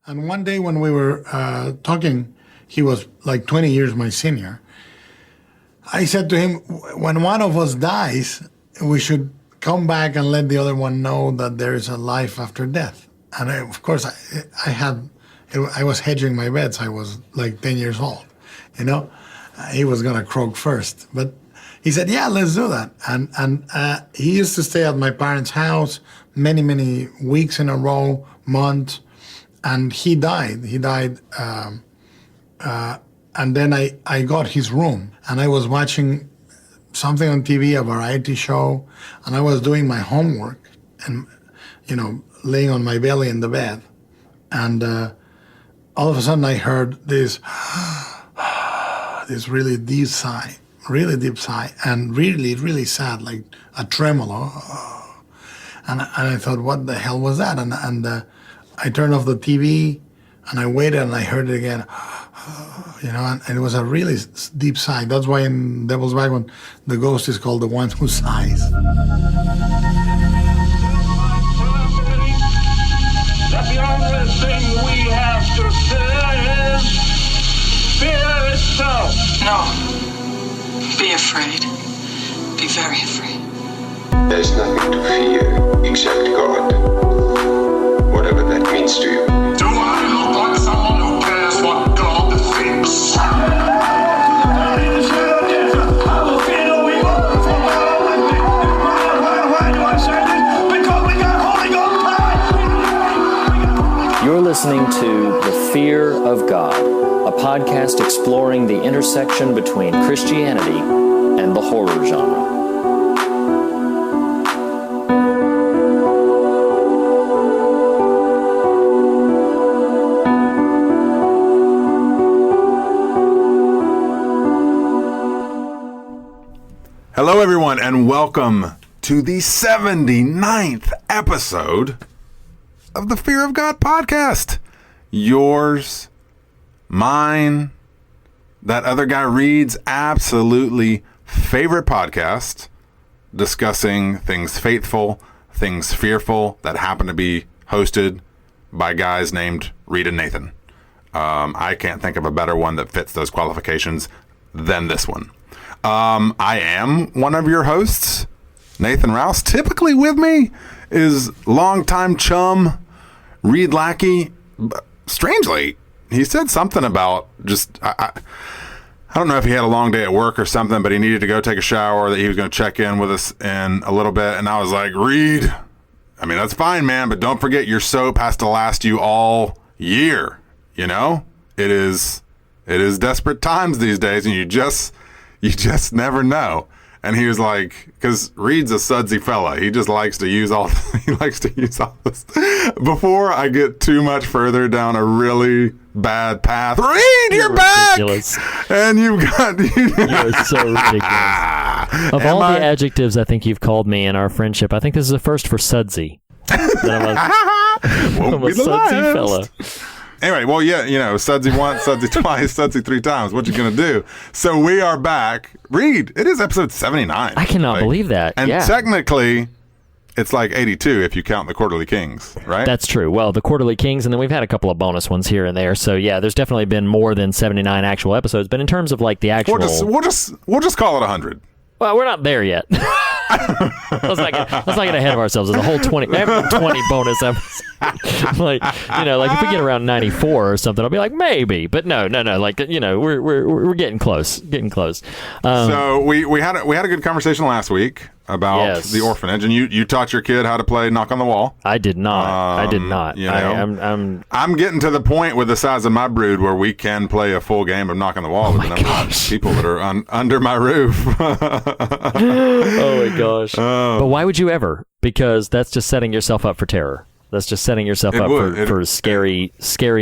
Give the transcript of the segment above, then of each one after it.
And one day when we were talking, he was like 20 years my senior. I said to him, when one of us dies, we should come back and let the other one know that there is a life after death. And of course, I was hedging my bets. I was like 10 years old, you know. He was going to croak first. But he said, yeah, let's do that. And he used to stay at my parents' house many, many weeks in a row, months. And he died. And then I got his room. And I was watching something on TV, a variety show. And I was doing my homework and, laying on my belly in the bed. And all of a sudden I heard this really deep sigh, and really, really sad, like a tremolo. And I thought, what the hell was that? And I turned off the TV, and I waited, and I heard it again, and it was a really deep sigh. That's why in Devil's Backbone, the ghost is called the one who sighs. That the only thing we have to fear is fear itself. No. Be afraid. Be very afraid. There's nothing to fear except God. Whatever that means to you. Do I look like someone who cares what God thinks? I will feel we all why do I say this? Because we got Holy Ghost. You're listening to The Fear of God, a podcast exploring the intersection between Christianity and the horror genre. Hello, everyone, and welcome to the 79th episode of the Fear of God podcast. Yours, mine, that other guy Reed's absolutely favorite podcast, discussing things faithful, things fearful that happen to be hosted by guys named Reed and Nathan. I can't think of a better one that fits those qualifications than this one. I am one of your hosts, Nathan Rouse. Typically with me is longtime chum Reed Lackey. Strangely, he said something about just, I don't know if he had a long day at work or something, but he needed to go take a shower, that he was going to check in with us in a little bit. And I was like, Reed, I mean, that's fine, man, but don't forget your soap has to last you all year. You know, it is desperate times these days, and you just never know. And he was like, because Reed's a sudsy fella. He just likes to use all this. Before I get too much further down a really bad path, Reed, you're back! And you've got... You're so ridiculous. Of all the adjectives I think you've called me in our friendship, I think this is the first for sudsy. I'm a sudsy fella. Anyway, well, yeah, sudsy once, sudsy twice, sudsy three times. What you gonna do? So we are back. Reed, it is episode 79. I cannot believe that. And technically, it's like 82 if you count the Quarterly Kings, right? That's true. Well, the Quarterly Kings, and then we've had a couple of bonus ones here and there. So yeah, there's definitely been more than 79 actual episodes. But in terms of like the actual, we'll just call it 100. Well, we're not there yet. Let's not get ahead of ourselves. There's a whole 20 bonus episodes. like if we get around 94 or something, I'll be like, maybe. But no. Like, we're getting close. So we had a good conversation last week about the orphanage, and you taught your kid how to play Knock on the Wall. I did not. I'm getting to the point with the size of my brood where we can play a full game of Knock on the Wall with the number of people that are under my roof. Oh my gosh. But why would you ever? Because that's just setting yourself up for terror. That's just setting yourself up for scary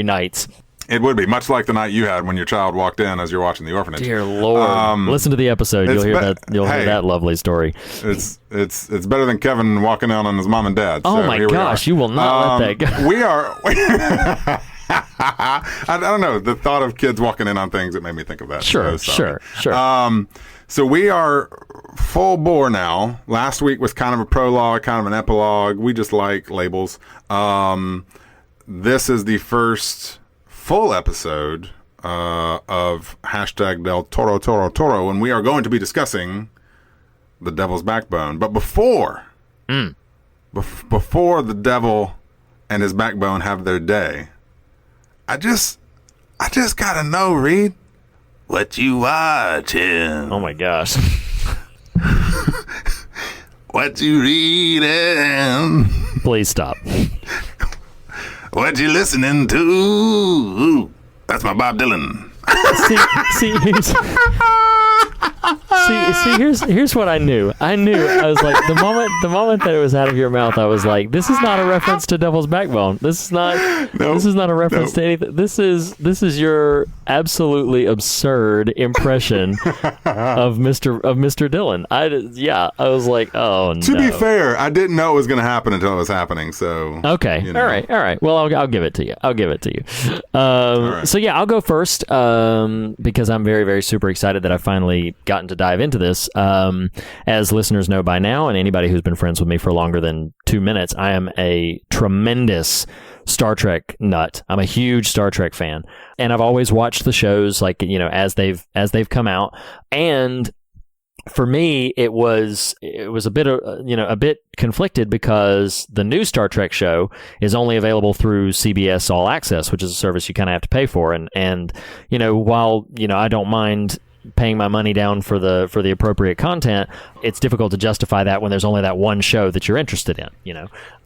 nights. It would be much like the night you had when your child walked in as you're watching The Orphanage. Dear Lord! Listen to the episode; you'll hear that. You'll hear that lovely story. It's better than Kevin walking out on his mom and dad. Oh my gosh! You will not let that go. We are. I don't know. The thought of kids walking in on things, it made me think of that. Sure. So we are full bore now. Last week was kind of a prologue, kind of an epilogue. We just like labels. this is the first full episode of #Del Toro, and we are going to be discussing the Devil's Backbone. But before the devil and his backbone have their day, I just gotta know, Reed, what you watching? Oh my gosh. What you reading? Please stop. What you listening to? That's my Bob Dylan. Here's what I knew. I was like, the moment that it was out of your mouth, I was like, this is not a reference to Devil's Backbone. This is not a reference to anything. This is your absolutely absurd impression of Mr. Dylan. I was like, oh no. To be fair, I didn't know it was going to happen until it was happening. So okay, you know. All right. Well, I'll give it to you. Right. So yeah, I'll go first because I'm very, very super excited that I finally gotten to dive into this. As listeners know by now, and anybody who's been friends with me for longer than 2 minutes, I am a tremendous Star Trek nut. I'm a huge Star Trek fan, and I've always watched the shows as they've come out. And for me, it was a bit a bit conflicted because the new Star Trek show is only available through CBS All Access, which is a service you kind of have to pay for. And while I don't mind paying my money down for the appropriate content, it's difficult to justify that when there's only that one show that you're interested in.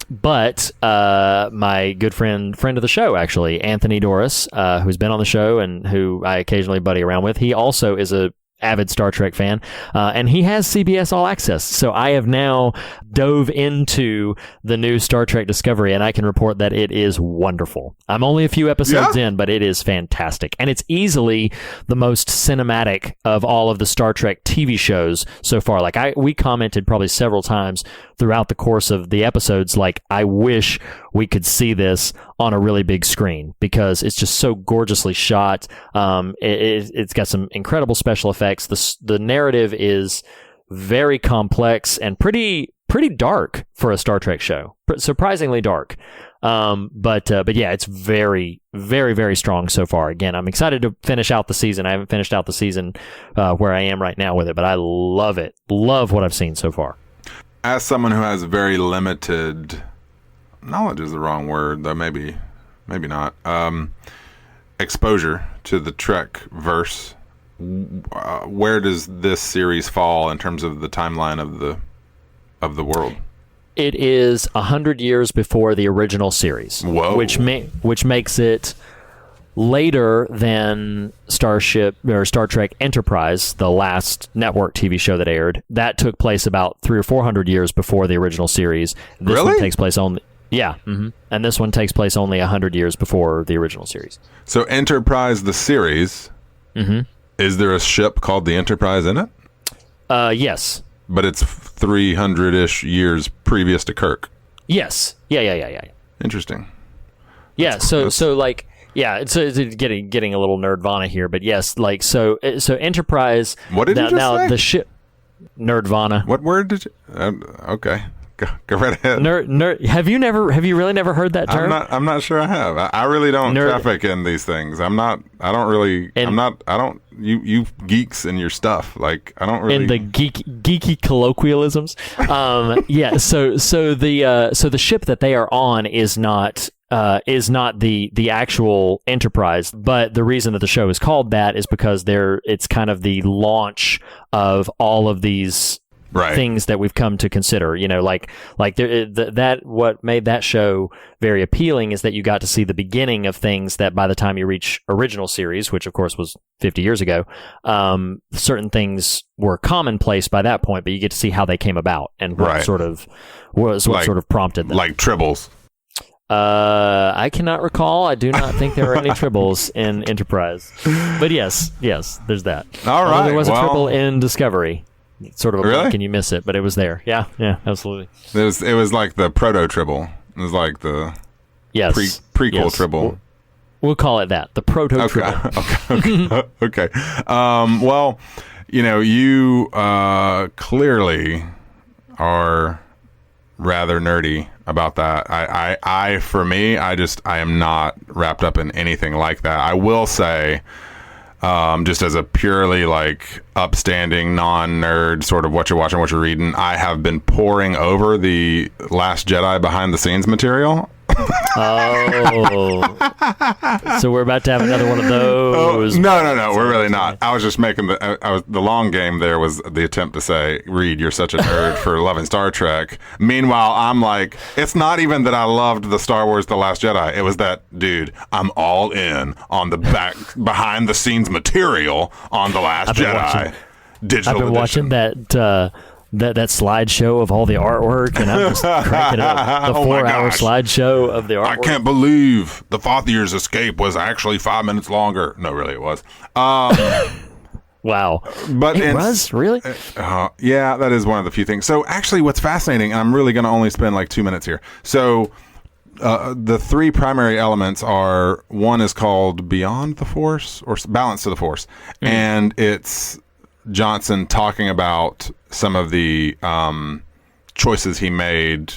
But my good friend of the show, actually, Anthony Doris, who's been on the show and who I occasionally buddy around with, he also is a avid Star Trek fan, and he has CBS All Access. So I have now dove into the new Star Trek Discovery, and I can report that it is wonderful. I'm only a few episodes in, but it is fantastic. And it's easily the most cinematic of all of the Star Trek TV shows so far. Like we commented probably several times throughout the course of the episodes, like, I wish we could see this on a really big screen because it's just so gorgeously shot. It's got some incredible special effects. The narrative is very complex and pretty dark for a Star Trek show. Surprisingly dark. But yeah, it's very, very, very strong so far. Again, I'm excited to finish out the season. I haven't finished out the season where I am right now with it, but I love it. Love what I've seen so far. As someone who has very limited knowledge is the wrong word, though maybe not, exposure to the Trek verse, where does this series fall in terms of the timeline of the world? It is 100 years before the original series. Whoa. Which makes it later than Star Trek Enterprise, the last network TV show that aired. That took place about 300 or 400 years before the original series. This really? One takes place only. Yeah, and this one takes place only 100 years before the original series. So Enterprise, the series, is there a ship called the Enterprise in it? Yes. But it's 300-ish years previous to Kirk. Yes. Yeah. Interesting. Yeah, so like, yeah, it's getting a little nerdvana here, but yes, like, so Enterprise. What did you just say? The ship, nerdvana. What word did you? Okay. Go right ahead. Nerd. Have you really never heard that term? I'm not sure I have. I really don't traffic in these things. You geeks and your stuff. Like, I don't really. In the geeky colloquialisms. Yeah. So the ship that they are on is not the actual Enterprise, but the reason that the show is called that is because it's kind of the launch of all of these things that we've come to consider. Like that what made that show very appealing is that you got to see the beginning of things that by the time you reach original series, which of course was 50 years ago, certain things were commonplace by that point, but you get to see how they came about and what sort of prompted them. Like tribbles. I cannot recall. I do not think there were any tribbles in Enterprise. But yes, there's that. All right. There was a tribble in Discovery. Sort of a really? blink and you miss it, but it was there. Yeah, absolutely. It was like the proto tribble. It was like the prequel tribble. We'll call it that. The proto tribble. Okay. Well, you clearly are rather nerdy. about that. For me, I am not wrapped up in anything like that. I will say, just as a purely like upstanding non-nerd sort of what you're watching, what you're reading, I have been poring over the Last Jedi behind the scenes material. Oh, so we're about to have another one of those. No, we're really not. I was just making the long game. There was the attempt to say, Reed, you're such a nerd for loving Star Trek. Meanwhile, I'm like, it's not even that I loved the Star Wars The Last Jedi. It was that, dude, I'm all in on the behind the scenes material on The Last Jedi. Digital I've been watching that slideshow of all the artwork, and I'm just cranking up the 4-hour slideshow of the artwork. I can't believe the Fothier's escape was actually 5 minutes longer. No, really, it was. Wow. But it was? Really? Yeah, that is one of the few things. So actually what's fascinating, and I'm really going to only spend like 2 minutes here. So the three primary elements are, one is called Beyond the Force, or Balance to the Force. And it's Johnson talking about some of the choices he made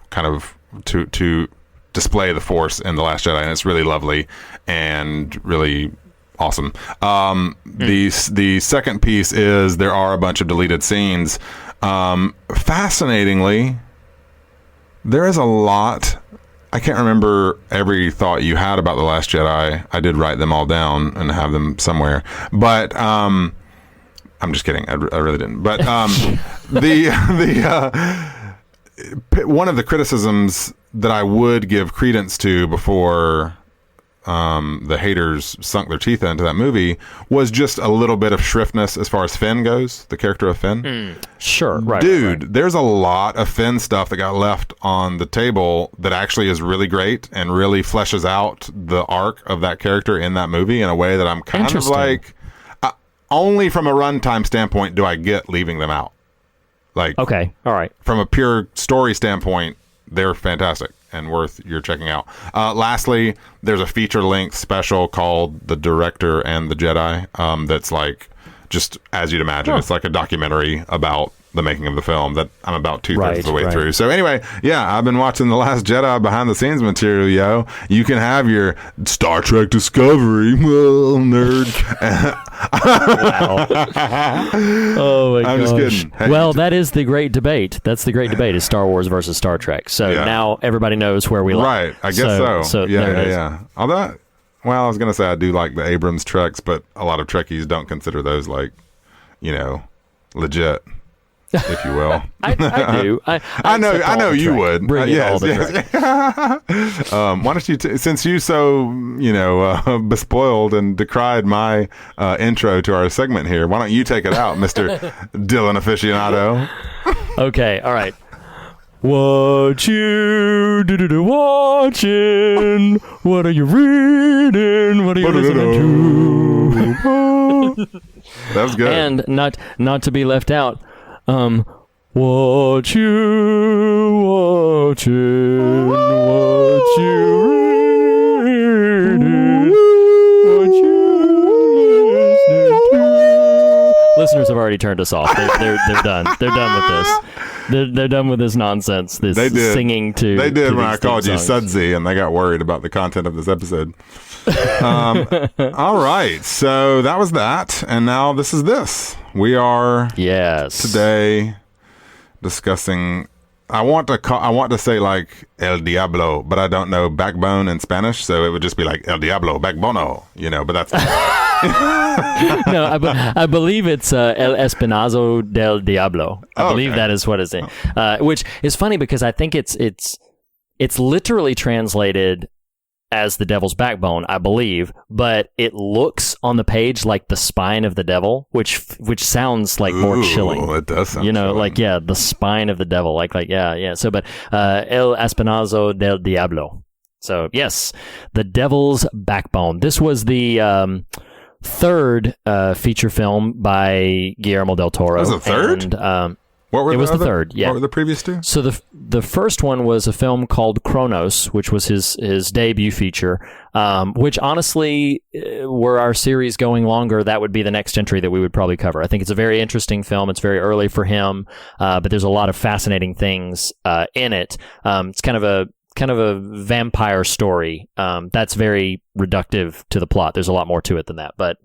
kind of to display the Force in The Last Jedi, and it's really lovely and really awesome. The second piece is there are a bunch of deleted scenes. Fascinatingly, there is a lot. I can't remember every thought you had about The Last Jedi. I did write them all down and have them somewhere, but I'm just kidding. I really didn't. But one of the criticisms that I would give credence to before the haters sunk their teeth into that movie was just a little bit of shriftness as far as Finn goes, the character of Finn. Sure, right. Dude, right. There's a lot of Finn stuff that got left on the table that actually is really great and really fleshes out the arc of that character in that movie in a way that I'm kind of like... only from a runtime standpoint do I get leaving them out. Like, okay, all right. From a pure story standpoint, they're fantastic and worth your checking out. Lastly, there's a feature-length special called The Director and the Jedi. That's like, just as you'd imagine, it's like a documentary about the making of the film that I'm about 2/3 of the way through. So anyway, yeah, I've been watching The Last Jedi behind the scenes material, yo. You can have your Star Trek Discovery, well, nerd. Wow. Oh my gosh. I'm just kidding. Hey, well, that is the great debate. That's the great debate, is Star Wars versus Star Trek. So now everybody knows where we lie. Right, I guess so. So yeah. Although, well, I was going to say I do like the Abrams Treks, but a lot of Trekkies don't consider those like, legit. If you will, I do. I know you would. Yes. Why don't you, since you so bespoiled and decried my intro to our segment here, why don't you take it out, Mr. Dylan Aficionado? Okay, all right. What you watching? What are you reading? What are you listening to? That was good. And not to be left out. What you watching? What you reading? What you listening to? Listeners have already turned us off. They're done. They're done with this. They're done with this nonsense. This singing to. They did to when I called you Sudsy, and they got worried about the content of this episode. All right, so that was that, and now this is this. We are today discussing. I want to say like El Diablo, but I don't know backbone in Spanish, so it would just be like El Diablo, backbono, but that's. No, I believe it's El Espinazo del Diablo. I believe that is what it's in. Which is funny because I think it's literally translated as the devil's backbone, I believe, but it looks on the page like the spine of the devil, which sounds like more chilling. It does sound chilling. Like the spine of the devil, like yeah. So, but El Espinazo del Diablo. So yes, the devil's backbone. This was the third feature film by Guillermo del Toro. That was the third? And, What were It was the third, yeah. What were the previous two? So the first one was a film called Kronos, which was his debut feature, which honestly, were our series going longer, that would be the next entry that we would probably cover. I think it's a very interesting film. It's very early for him, but there's a lot of fascinating things in it. It's kind of a vampire story. That's very reductive to the plot. There's a lot more to it than that. But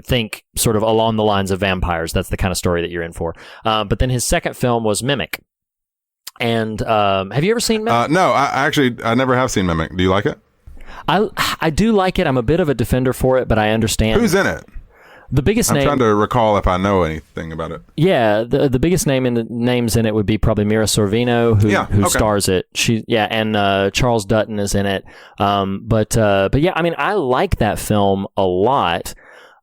think sort of along the lines of vampires. That's the kind of story that you're in for. But then his second film was Mimic. And have you ever seen Mimic? No, I never have seen Mimic. Do you like it? I do like it. I'm a bit of a defender for it, but I understand. Who's in it? The biggest name. I'm trying to recall if I know anything about it. Yeah, the biggest names in it would be probably Mira Sorvino, who stars it. And Charles Dutton is in it. But yeah, I mean, I like that film a lot.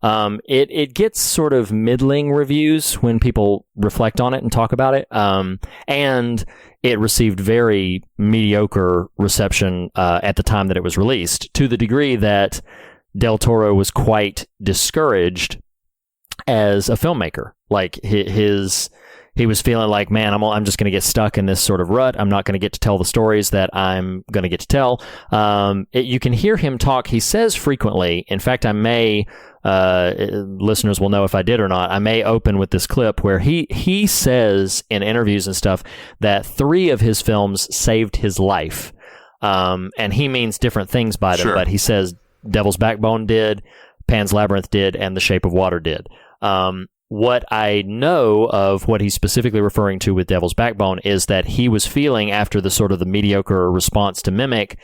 It gets sort of middling reviews when people reflect on it and talk about it. And it received very mediocre reception at the time that it was released, to the degree that Del Toro was quite discouraged as a filmmaker. Like he was feeling like, man, I'm just going to get stuck in this sort of rut. I'm not going to get to tell the stories that I'm going to get to tell. You can hear him talk. He says frequently, in fact, I may, listeners will know if I did or not, I may open with this clip where he says in interviews and stuff that 3 of his films saved his life. And he means different things by them, Sure. but he says Devil's Backbone did, Pan's Labyrinth did, and The Shape of Water did. What I know of what he's specifically referring to with Devil's Backbone is that he was feeling, after the sort of the mediocre response to Mimic,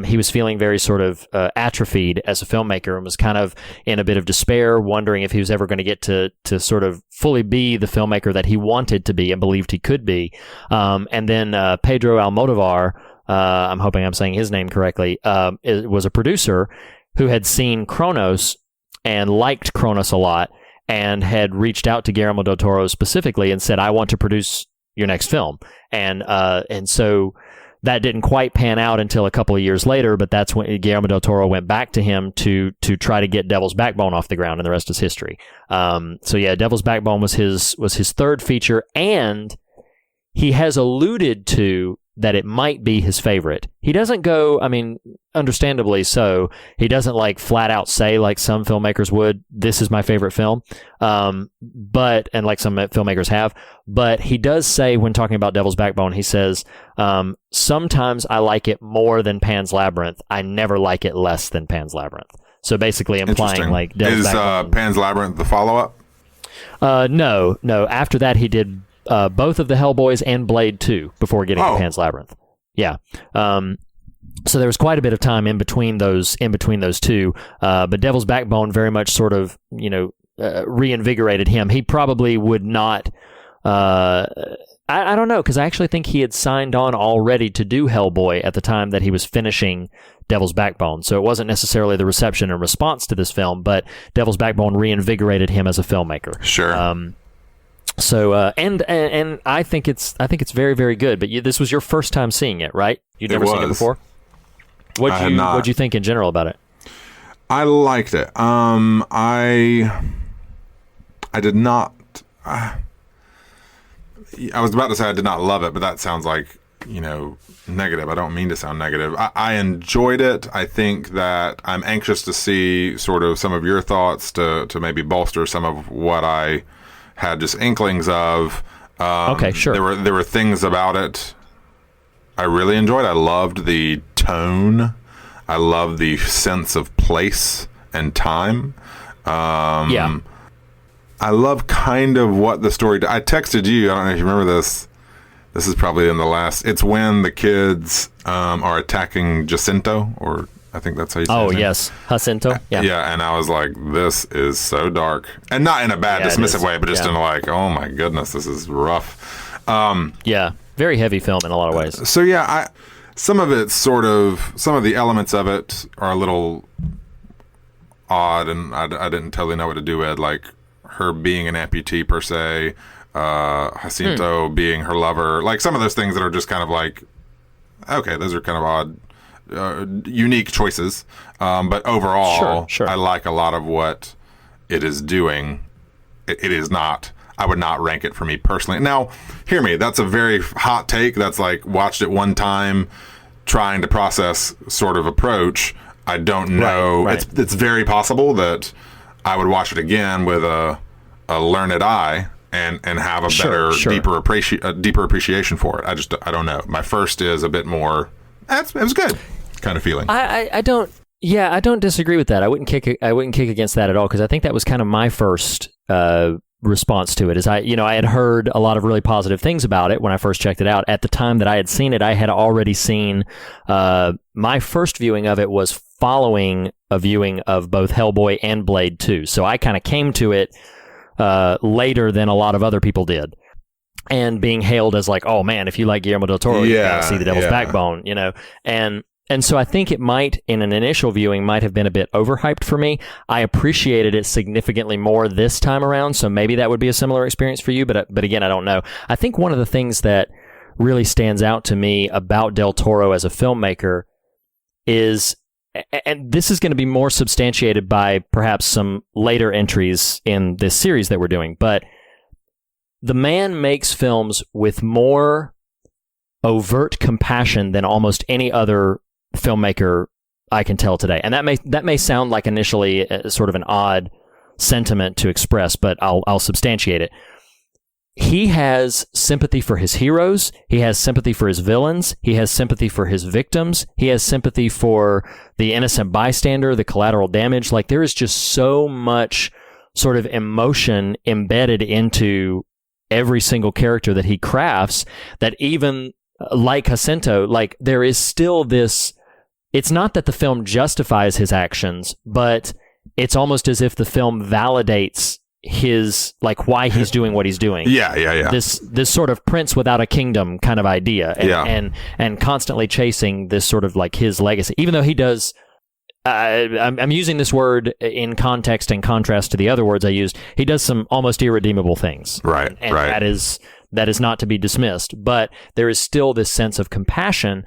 he was feeling very sort of atrophied as a filmmaker, and was kind of in a bit of despair, wondering if he was ever going to get to sort of fully be the filmmaker that he wanted to be and believed he could be. And then Pedro Almodovar, I'm hoping I'm saying his name correctly, was a producer who had seen Kronos and liked Kronos a lot, and had reached out to Guillermo del Toro specifically and said, I want to produce your next film. And so that didn't quite pan out until a couple of years later, but that's when Guillermo del Toro went back to him to try to get Devil's Backbone off the ground, and the rest is history. So yeah, Devil's Backbone was his third feature, and he has alluded to that it might be his favorite. He doesn't go, I mean, understandably so, he doesn't like flat out say, like some filmmakers would, this is my favorite film, and like some filmmakers have, but he does say, when talking about Devil's Backbone, he says, sometimes I like it more than Pan's Labyrinth. I never like it less than Pan's Labyrinth. So basically implying like Devil's Backbone. Is Pan's Labyrinth the follow-up? No. After that, he did both of the Hellboys and Blade 2 before getting to Pan's Labyrinth. Yeah. So there was quite a bit of time in between those two. But Devil's Backbone very much sort of, reinvigorated him. He probably would not. I don't know, because I actually think he had signed on already to do Hellboy at the time that he was finishing Devil's Backbone. So it wasn't necessarily the reception and response to this film, but Devil's Backbone reinvigorated him as a filmmaker. Sure. So and I think it's very, very good. But this was your first time seeing it, right? You'd never seen it before. What'd you think in general about it? I liked it. I did not. I was about to say I did not love it, but that sounds like negative. I don't mean to sound negative. I enjoyed it. I think that I'm anxious to see sort of some of your thoughts to maybe bolster some of what I had just inklings of. Okay, sure. There were things about it I really enjoyed. I loved the tone. I loved the sense of place and time. Yeah. I love kind of what the story... I texted you. I don't know if you remember this. This is probably in the last... It's when the kids are attacking Jacinto, or I think that's how you say it. Oh, yes. Jacinto. Yeah. Yeah, and I was like, this is so dark. And not in a bad, dismissive way, but just in like, oh my goodness, this is rough. Yeah. Very heavy film in a lot of ways. So yeah, some of the elements of it are a little odd, and I didn't totally know what to do with, like her being an amputee per se, Jacinto being her lover, like some of those things that are just kind of like, okay, those are kind of odd, unique choices. But overall, sure. I like a lot of what it is doing. It is not I would not rank it for me personally. Now, hear me, that's a very hot take. That's like watched it one time, trying to process sort of approach. I don't know. Right. It's very possible that I would watch it again with a learned eye and have a better, deeper appreciation for it. I don't know. My first is a bit more, it was good kind of feeling. I don't disagree with that. I wouldn't kick against that at all, because I think that was kind of my first response to it. Is I had heard a lot of really positive things about it when I first checked it out. At the time that I had seen it, I had already seen my first viewing of it was following a viewing of both Hellboy and Blade 2. So I kind of came to it later than a lot of other people did, and being hailed as like, oh man, if you like Guillermo del Toro, you gotta see The Devil's Backbone, and so I think it might, in an initial viewing, might have been a bit overhyped for me. I appreciated it significantly more this time around, so maybe that would be a similar experience for you, but again, I don't know. I think one of the things that really stands out to me about Del Toro as a filmmaker is, and this is going to be more substantiated by perhaps some later entries in this series that we're doing, but the man makes films with more overt compassion than almost any other filmmaker I can tell today. And that may sound like initially sort of an odd sentiment to express, but I'll substantiate it. He has sympathy for his heroes. He has sympathy for his villains. He has sympathy for his victims. He has sympathy for the innocent bystander, the collateral damage. Like, there is just so much sort of emotion embedded into every single character that he crafts that even like Jacinto, like, there is still this, it's not that the film justifies his actions, but it's almost as if the film validates his, like, why he's doing what he's doing. Yeah. This sort of prince without a kingdom kind of idea, and constantly chasing this sort of like his legacy, even though he does. I'm using this word in context and contrast to the other words I used. He does some almost irredeemable things, right? And that is not to be dismissed. But there is still this sense of compassion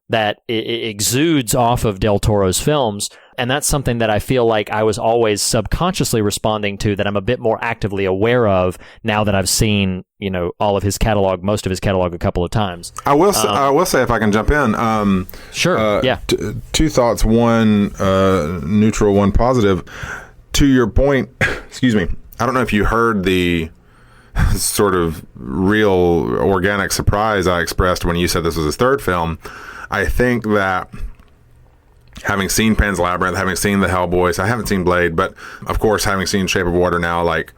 that exudes off of Del Toro's films. And that's something that I feel like I was always subconsciously responding to, that I'm a bit more actively aware of now that I've seen, all of his catalog, most of his catalog, a couple of times. I will say, if I can jump in. Sure. Yeah. Two thoughts, one neutral, one positive. To your point, excuse me, I don't know if you heard the sort of real organic surprise I expressed when you said this was his third film. I think that, having seen Pan's Labyrinth, having seen the Hellboys, I haven't seen Blade, but of course, having seen Shape of Water now, like,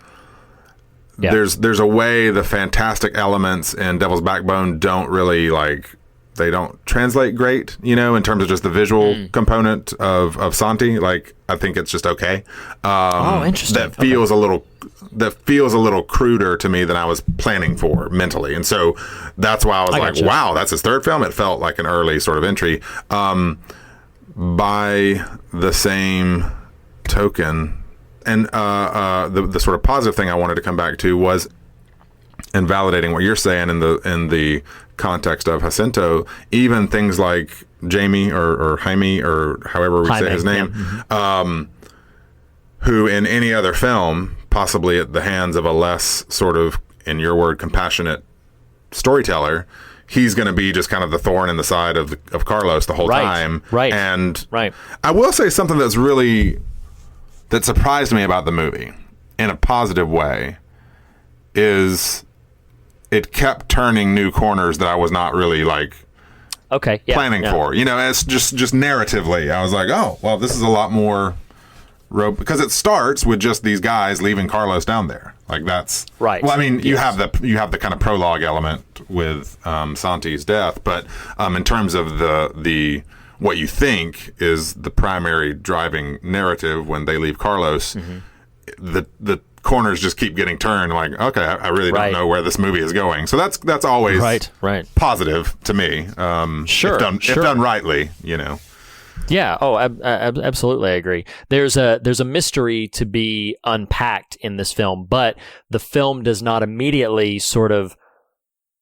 there's a way the fantastic elements in Devil's Backbone don't really, like, they don't translate great, in terms of just the visual component of Santi. Like, I think it's just okay. Interesting. That feels a little cruder to me than I was planning for mentally. And so that's why I was like, wow, that's his third film. It felt like an early sort of entry. By the same token, and the sort of positive thing I wanted to come back to was, in validating what you're saying in the context of Jacinto, even things like Jamie or Jaime, or however we say his name, who in any other film, possibly at the hands of a less sort of, in your word, compassionate storyteller, he's going to be just kind of the thorn in the side of Carlos the whole time. Right. And I will say something that surprised me about the movie in a positive way is it kept turning new corners that I was not really planning for. It's just narratively. I was like, oh, well, this is a lot more because it starts with just these guys leaving Carlos down there. Like, that's right. Well, I mean, you have the kind of prologue element with Santi's death, but in terms of the what you think is the primary driving narrative when they leave Carlos, the corners just keep getting turned. Like, okay, I really don't know where this movie is going. So that's always positive to me. If done rightly, Yeah. Oh, absolutely. I agree. There's a mystery to be unpacked in this film, but the film does not immediately sort of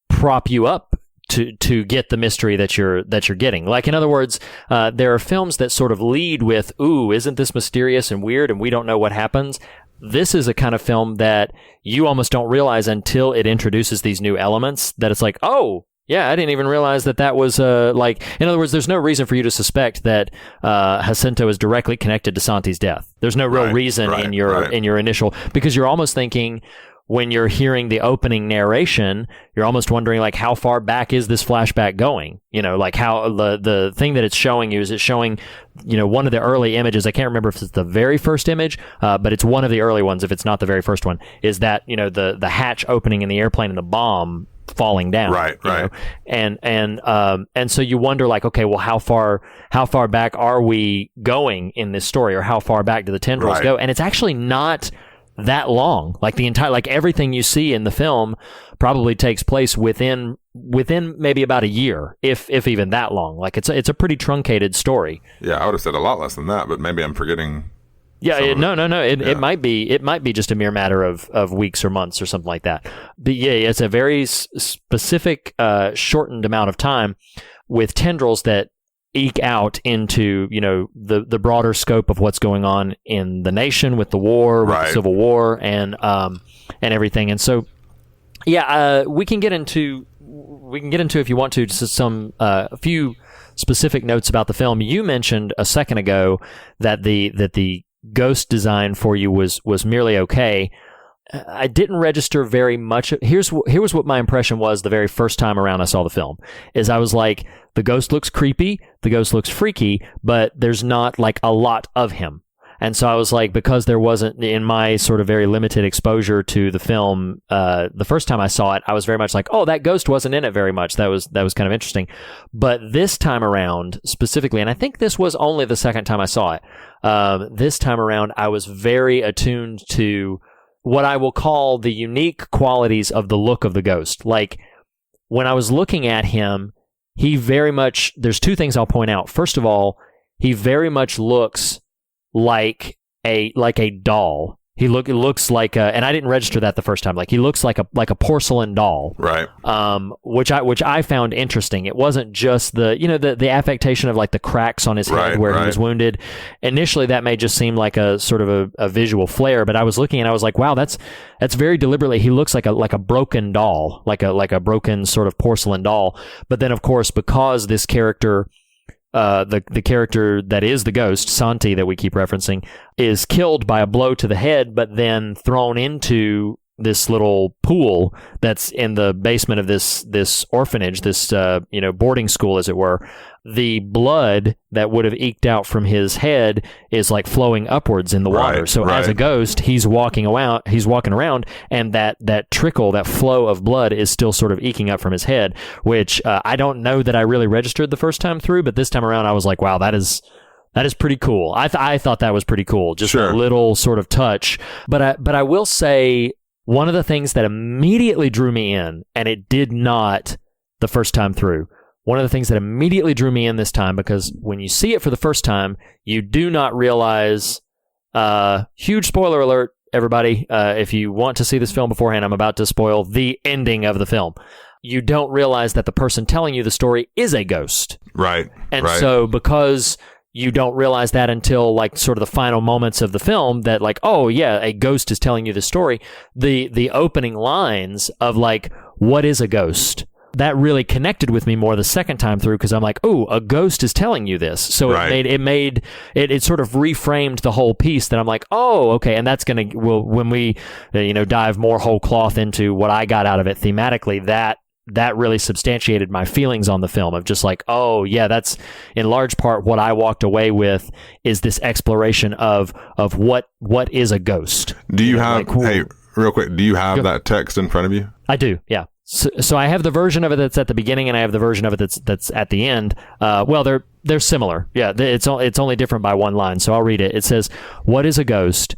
prop you up to get the mystery that you're getting. Like, in other words, there are films that sort of lead with, "Ooh, isn't this mysterious and weird, and we don't know what happens." this is a kind of film that you almost don't realize until it introduces these new elements that it's like, oh, yeah, I didn't even realize that was like, in other words, there's no reason for you to suspect that Jacinto is directly connected to Santi's death. There's no real reason in your initial, because you're almost thinking, when you're hearing the opening narration, you're almost wondering, like, how far back is this flashback going? You know, like how the thing that it's showing you is it's showing, you know, one of the early images. I can't remember if it's the very first image, but it's one of the early ones. If it's not the very first one, is that, you know, the hatch opening in the airplane and the bomb falling down. Right. Know? And so you wonder, like, okay, well, how far back are we going in this story, or how far back do the tendrils go? And it's actually not that long. Like the entire, like everything you see in the film probably takes place within maybe about a year, if even that long. Like it's a pretty truncated story. Yeah, I would have said a lot less than that, but maybe I'm forgetting. Yeah, it might be just a mere matter of weeks or months or something like that. But yeah, it's a very specific, shortened amount of time with tendrils that eke out into, you know, the broader scope of what's going on in the nation with the war, with the Civil War, and everything. And so, yeah, we can get into if you want to just a few specific notes about the film. You mentioned a second ago that the ghost design for you was merely okay. I didn't register very much. Here was what my impression was the very first time around I saw the film. Is I was like, the ghost looks creepy, the ghost looks freaky, but there's not like a lot of him. And so I was like, because there wasn't, in my sort of very limited exposure to the film, the first time I saw it, I was very much like, oh, that ghost wasn't in it very much. That was kind of interesting. But this time around, specifically, and I think this was only the second time I saw it, this time around, I was very attuned to what I will call the unique qualities of the look of the ghost. Like, when I was looking at him, he very much, there's two things I'll point out. First of all, he very much looks like a doll. He looks like a, and I didn't register that the first time. Like, he looks like a porcelain doll, right? Which I found interesting. It wasn't just the affectation of like the cracks on his head where he was wounded. Initially, that may just seem like a sort of a visual flair, but I was looking and I was like, wow, that's very deliberately. He looks like a broken doll, like a broken sort of porcelain doll. But then, of course, because this character, the character that is the ghost, Santi, that we keep referencing, is killed by a blow to the head, but then thrown into this little pool that's in the basement of this orphanage, this boarding school, as it were. The blood that would have eked out from his head is like flowing upwards in the water. So as a ghost, he's walking around, and that trickle, that flow of blood is still sort of eking up from his head, which I don't know that I really registered the first time through, but this time around I was like, wow, that is pretty cool. I thought that was pretty cool. Just a little sort of touch. But I will say, one of the things that immediately drew me in, and it did not the first time through, one of the things that immediately drew me in this time, because when you see it for the first time, you do not realize, huge spoiler alert, everybody, if you want to see this film beforehand, I'm about to spoil the ending of the film. You don't realize that the person telling you the story is a ghost. Right. And so because you don't realize that until like sort of the final moments of the film, that like, oh yeah, a ghost is telling you the story. The opening lines of like, what is a ghost? That really connected with me more the second time through, because I'm like, oh, a ghost is telling you this. So it sort of reframed the whole piece, that I'm like, oh, okay. And that's when we, dive more whole cloth into what I got out of it thematically, that really substantiated my feelings on the film of just like, oh yeah, that's in large part what I walked away with, is this exploration of what is a ghost. Do you have, hey, real quick, do you have that text in front of you? I do, yeah. So I have the version of it that's at the beginning, and I have the version of it that's at the end. Well, they're similar. Yeah, it's only different by one line. So I'll read it. It says, "What is a ghost?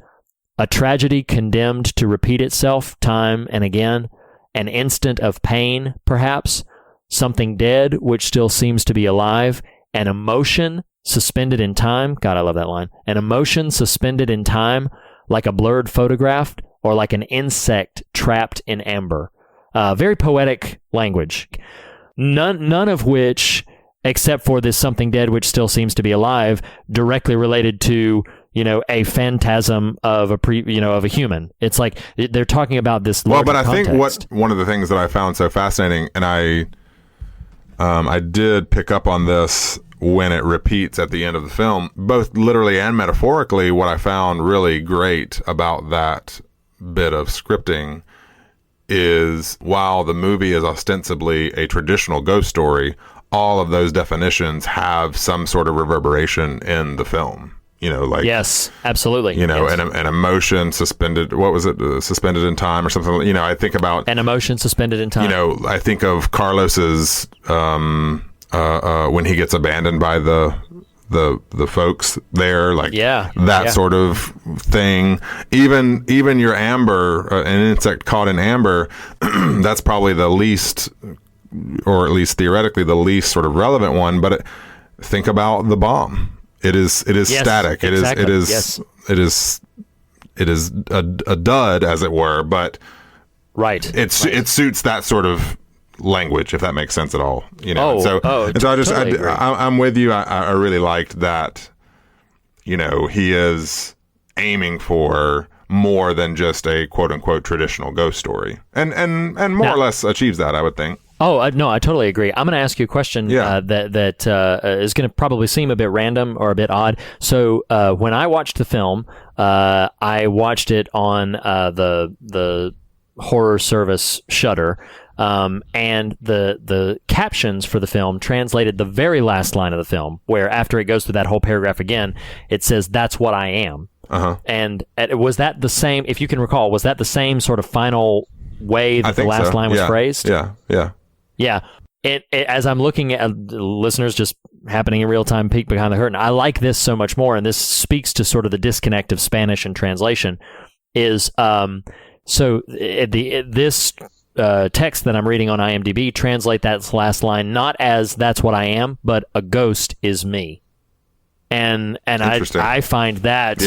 A tragedy condemned to repeat itself time and again. An instant of pain, perhaps. Something dead which still seems to be alive. An emotion suspended in time." God, I love that line. "An emotion suspended in time, like a blurred photograph, or like an insect trapped in amber." Very poetic language. None of which, except for this something dead which still seems to be alive, directly related to, a phantasm of of a human. It's like they're talking about this. Well, but I context. think one of the things that I found so fascinating, and I did pick up on this when it repeats at the end of the film, both literally and metaphorically. What I found really great about that bit of scripting is, while the movie is ostensibly a traditional ghost story, all of those definitions have some sort of reverberation in the film. Yes, absolutely. An emotion suspended. What was it? Suspended in time or something. I think about an emotion suspended in time. I think of Carlos's when he gets abandoned by the folks there, sort of thing. Even your amber, an insect caught in amber, that's probably the least, or at least theoretically the least sort of relevant one. But think about the bomb. It is static. Exactly. It is a dud, as it were. But it suits that sort of language, if that makes sense at all. I'm with you. I really liked that. He is aiming for more than just a quote unquote traditional ghost story, and more or less achieves that, I would think. Oh, no, I totally agree. I'm going to ask you a question that is going to probably seem a bit random or a bit odd. So when I watched the film, I watched it on the horror service Shudder, and the captions for the film translated the very last line of the film, where after it goes through that whole paragraph again, it says, "That's what I am." Uh-huh. And was that the same, if you can recall, was that the same sort of final way that the last line was phrased? Yeah. It, as I'm looking at listeners just happening in real time, peek behind the curtain, I like this so much more, and this speaks to sort of the disconnect of Spanish and translation. Is this text that I'm reading on IMDb translate that last line not as "that's what I am," but "a ghost is me." And I find that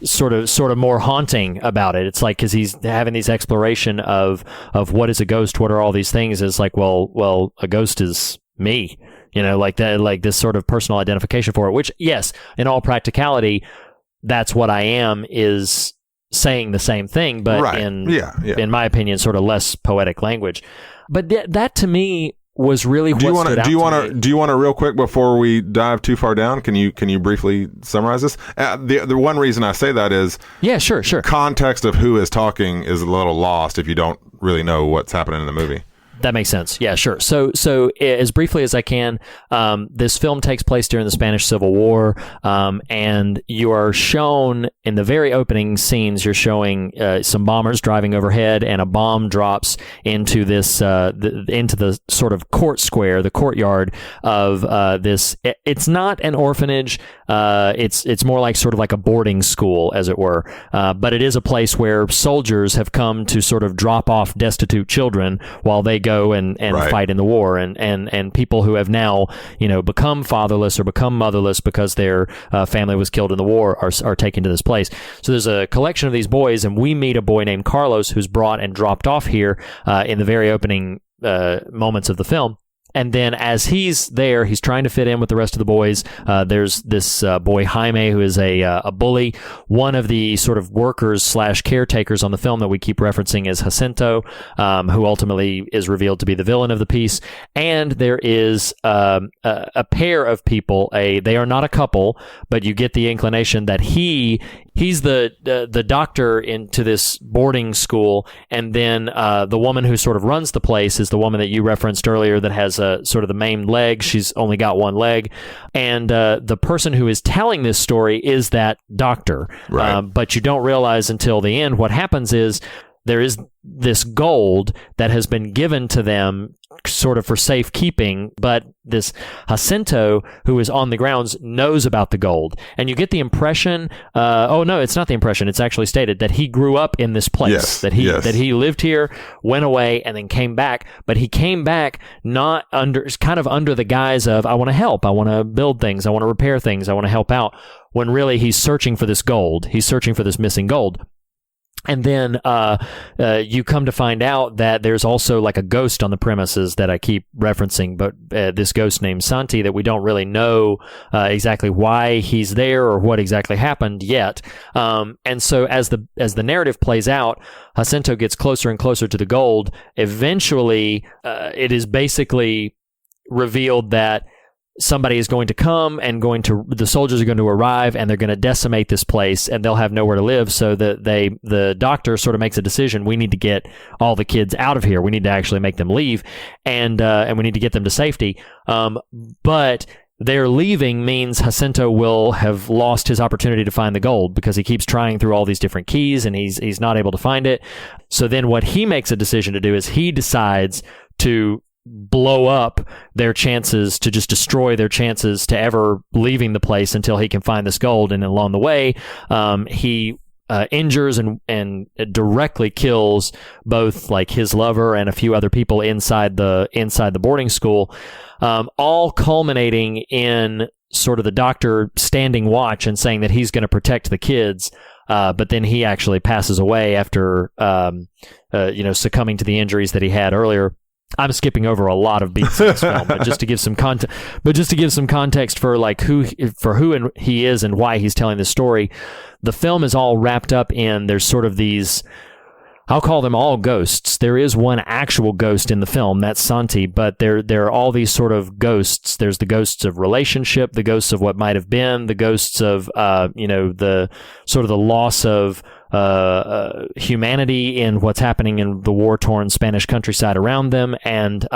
sort of more haunting about it. It's like, because he's having these exploration of what is a ghost, what are all these things. It's like, well, a ghost is me, like that, like this sort of personal identification for it. Which, yes, in all practicality, "that's what I am" is saying the same thing, but in my opinion, sort of less poetic language. But that to me was really what stood out to me. Do you want to real quick, before we dive too far down, can you briefly summarize this? The one reason I say that is, sure. Context of who is talking is a little lost if you don't really know what's happening in the movie. That makes sense. Yeah, sure. So as briefly as I can, this film takes place during the Spanish Civil War, and you are shown in the very opening scenes. You're showing some bombers driving overhead, and a bomb drops into this into the sort of court square, the courtyard of this. It's not an orphanage. It's more like sort of like a boarding school, as it were. But it is a place where soldiers have come to sort of drop off destitute children while they go and fight in the war, and people who have now become fatherless or become motherless because their family was killed in the war are taken to this place. So there's a collection of these boys, and we meet a boy named Carlos who's brought and dropped off here in the very opening moments of the film. And then as he's there, he's trying to fit in with the rest of the boys. There's this boy, Jaime, who is a bully. One of the sort of workers / caretakers on the film that we keep referencing is Jacinto, who ultimately is revealed to be the villain of the piece. And there is a pair of people. They are not a couple, but you get the inclination that he's the doctor into this boarding school, and then the woman who sort of runs the place is the woman that you referenced earlier that has sort of the main leg. She's only got one leg, and the person who is telling this story is that doctor. Right. But you don't realize until the end what happens is there is this gold that has been given to them sort of for safekeeping, but this Jacinto, who is on the grounds, knows about the gold. And you get the impression, no, it's not the impression, it's actually stated that he grew up in this place, that he lived here, went away, and then came back. But he came back not under the guise of, I want to help, I want to build things, I want to repair things, I want to help out, when really he's searching for this gold. He's searching for this missing gold. And then you come to find out that there's also like a ghost on the premises that I keep referencing, but this ghost named Santi that we don't really know exactly why he's there or what exactly happened yet. And so as the narrative plays out, Jacinto gets closer and closer to the gold. Eventually, it is basically revealed that somebody is going to come and the soldiers are going to arrive and they're going to decimate this place and they'll have nowhere to live. So that the doctor sort of makes a decision. We need to get all the kids out of here. We need to actually make them leave and we need to get them to safety. But their leaving means Jacinto will have lost his opportunity to find the gold because he keeps trying through all these different keys and he's not able to find it. So then what he makes a decision to do is he decides to blow up their chances, to just destroy their chances to ever leaving the place until he can find this gold. And along the way, he injures and directly kills both like his lover and a few other people inside the boarding school, all culminating in sort of the doctor standing watch and saying that he's going to protect the kids. But then he actually passes away after, succumbing to the injuries that he had earlier. I'm skipping over a lot of beats in this film, but just to give some context for like who he is and why he's telling this story. The film is all wrapped up in, there's sort of these, I'll call them all ghosts. There is one actual ghost in the film, that's Santi, but there are all these sort of ghosts. There's the ghosts of relationship, the ghosts of what might have been, the ghosts of the sort of the loss of humanity in what's happening in the war-torn Spanish countryside around them. And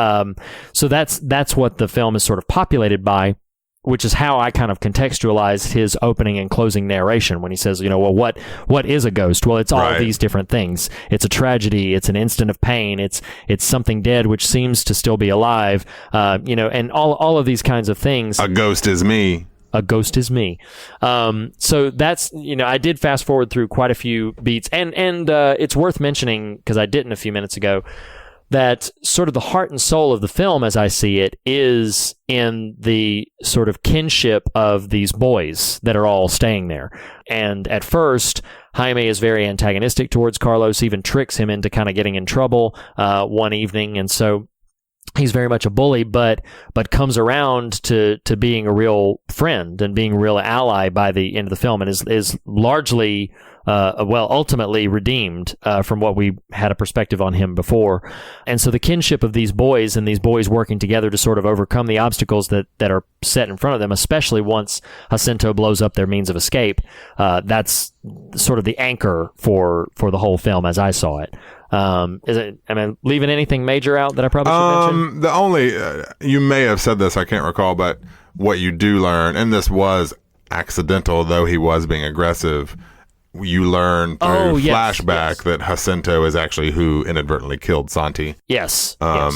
so that's what the film is sort of populated by, which is how I kind of contextualized his opening and closing narration when he says, well, what is a ghost? Well, it's all these different things. It's a tragedy. It's an instant of pain. It's something dead which seems to still be alive, and all of these kinds of things. A ghost is me. A ghost is me. So that's, I did fast forward through quite a few beats and it's worth mentioning, because I didn't a few minutes ago, that sort of the heart and soul of the film, as I see it, is in the sort of kinship of these boys that are all staying there. And at first, Jaime is very antagonistic towards Carlos, even tricks him into kind of getting in trouble one evening. And so he's very much a bully, but comes around to being a real friend and being a real ally by the end of the film, and is largely, ultimately redeemed from what we had a perspective on him before. And so the kinship of these boys and these boys working together to sort of overcome the obstacles that are set in front of them, especially once Jacinto blows up their means of escape, that's sort of the anchor for the whole film as I saw it. Am I leaving anything major out that I probably should mention? The only, you may have said this, I can't recall, but what you do learn, and this was accidental, though he was being aggressive, you learn through flashback that Jacinto is actually who inadvertently killed Santi. Yes. But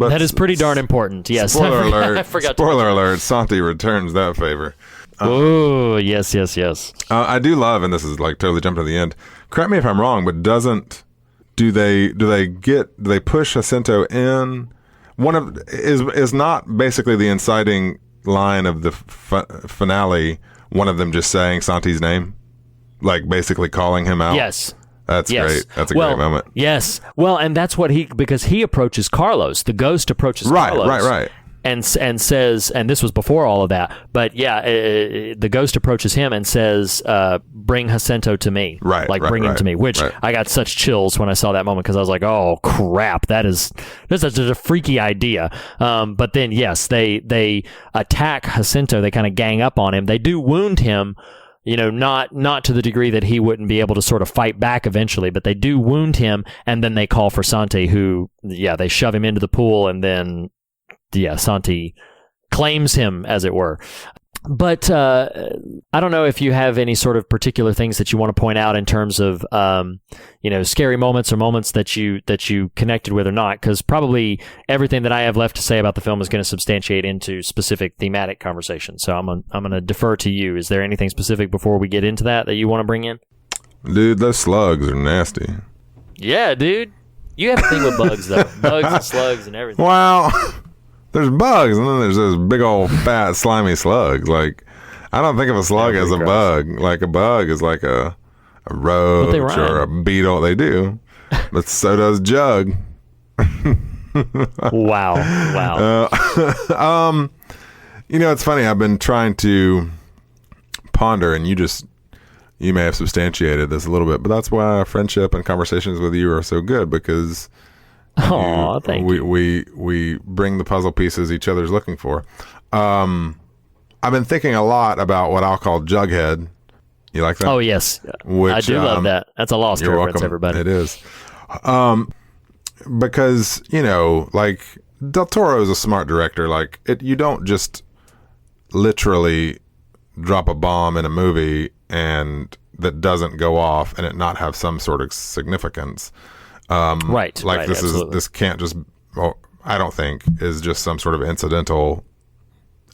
that is pretty darn important. Yes. Spoiler alert. I forgot. Spoiler alert. Santi returns that favor. Oh, yes. I do love, and this is like totally jumping to the end. Correct me if I'm wrong, but do they push Jacinto in? One of is not basically the inciting line of the finale. One of them just saying Santi's name, like basically calling him out. Yes. That's great. That's a great moment. Yes. Well, and that's what because he approaches Carlos. The ghost approaches Carlos. Right. And says, and this was before all of that, but the ghost approaches him and says, bring Jacinto to me. Bring him to me, which I got such chills when I saw that moment, because I was like, oh crap, that's such a freaky idea. But then, yes, they attack Jacinto. They kind of gang up on him. They do wound him, not to the degree that he wouldn't be able to sort of fight back eventually, but they do wound him, and then they call for Santi, who, they shove him into the pool, and then Santi claims him, as it were. But I don't know if you have any sort of particular things that you want to point out in terms of scary moments or moments that you connected with or not, because probably everything that I have left to say about the film is going to substantiate into specific thematic conversation. So I'm going to defer to you. Is there anything specific before we get into that you want to bring in? Dude, those slugs are nasty. Yeah, dude. You have a thing with bugs, though. Bugs and slugs and everything. Well, there's bugs, and then there's those big old fat slimy slugs. Like, I don't think of a slug as a bug. Like, a bug is like a roach or a beetle. They do, but so does Jug. Wow. It's funny. I've been trying to ponder, and you may have substantiated this a little bit, but that's why friendship and conversations with you are so good, because thank you. We bring the puzzle pieces each other's looking for. I've been thinking a lot about what I'll call Jughead. You like that? Oh, yes. I do love that. That's a Lost reference, welcome. everybody. It is. Because, like, Del Toro is a smart director. Like, you don't just literally drop a bomb in a movie and that doesn't go off and it not have some sort of significance. Right. Like, right, this can't just, I don't think, is just some sort of incidental.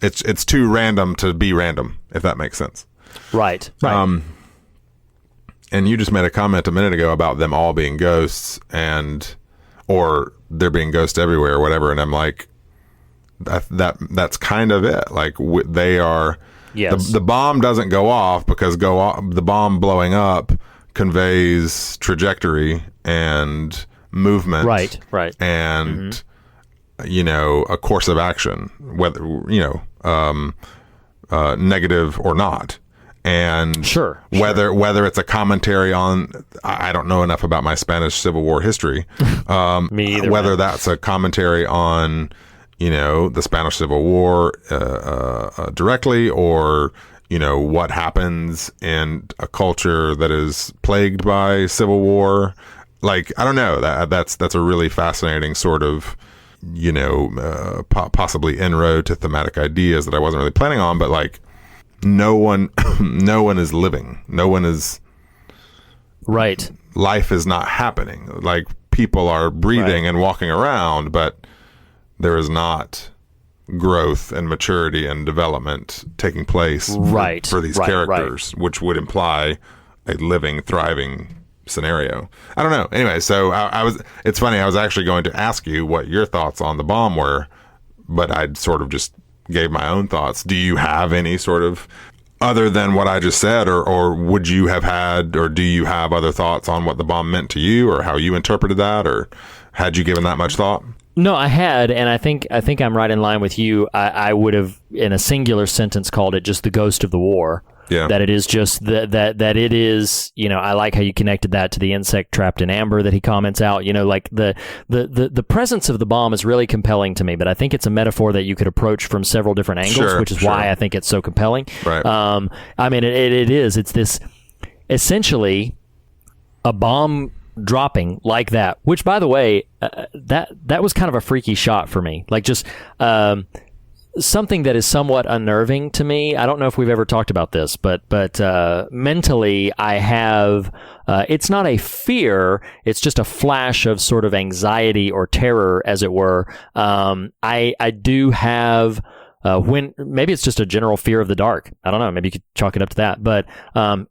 It's too random to be random, if that makes sense. Right. And you just made a comment a minute ago about them all being ghosts, or there being ghosts everywhere or whatever. And I'm like, that's kind of it. Like, they are, yes. The bomb doesn't go off because the bomb blowing up conveys trajectory and movement. Right. And, a course of action, whether, negative or not. And sure. whether it's a commentary on, I don't know enough about my Spanish Civil War history. Me either. Whether that's a commentary on, the Spanish Civil War directly, or what happens in a culture that is plagued by civil war. Like, I don't know, that's a really fascinating sort of, possibly inroad to thematic ideas that I wasn't really planning on, but like, no one is living. No one is right. Life is not happening. Like, people are breathing and walking around, but there is not growth and maturity and development taking place for these characters, which would imply a living, thriving scenario. I don't know. Anyway, so it's funny. I was actually going to ask you what your thoughts on the bomb were, but I'd sort of just gave my own thoughts. Do you have any sort of, other than what I just said, or would you have had, or do you have other thoughts on what the bomb meant to you, or how you interpreted that, or had you given that much thought? No, I had, and I think I'm right in line with you. I would have, in a singular sentence, called it just the ghost of the war. Yeah. That it is just that it is, I like how you connected that to the insect trapped in amber that he comments out. Like the presence of the bomb is really compelling to me, but I think it's a metaphor that you could approach from several different angles, which is why I think it's so compelling. Right. I mean, it is. It's this, essentially, a bomb dropping like that, which, by the way, that was kind of a freaky shot for me. Like, just something that is somewhat unnerving to me. I don't know if we've ever talked about this, but mentally I have, it's not a fear, it's just a flash of sort of anxiety or terror, as it were. I do have, when maybe it's just a general fear of the dark. I don't know. Maybe you could chalk it up to that. But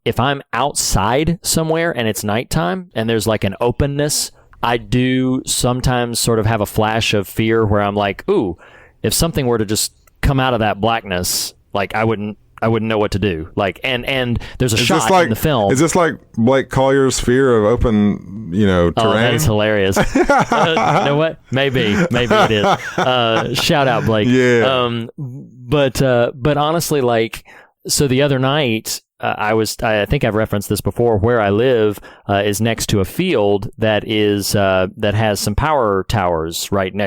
if I'm outside somewhere and it's nighttime and there's like an openness, I do sometimes sort of have a flash of fear where I'm like, ooh, if something were to just come out of that blackness, like I wouldn't know what to do. Like, and there's a shot in the film. Is this like Blake Collier's fear of open, terrain? Oh, that is hilarious. You know what? Maybe it is. Shout out, Blake. Yeah. But honestly, like, so the other night, I think I've referenced this before. Where I live is next to a field that has some power towers right in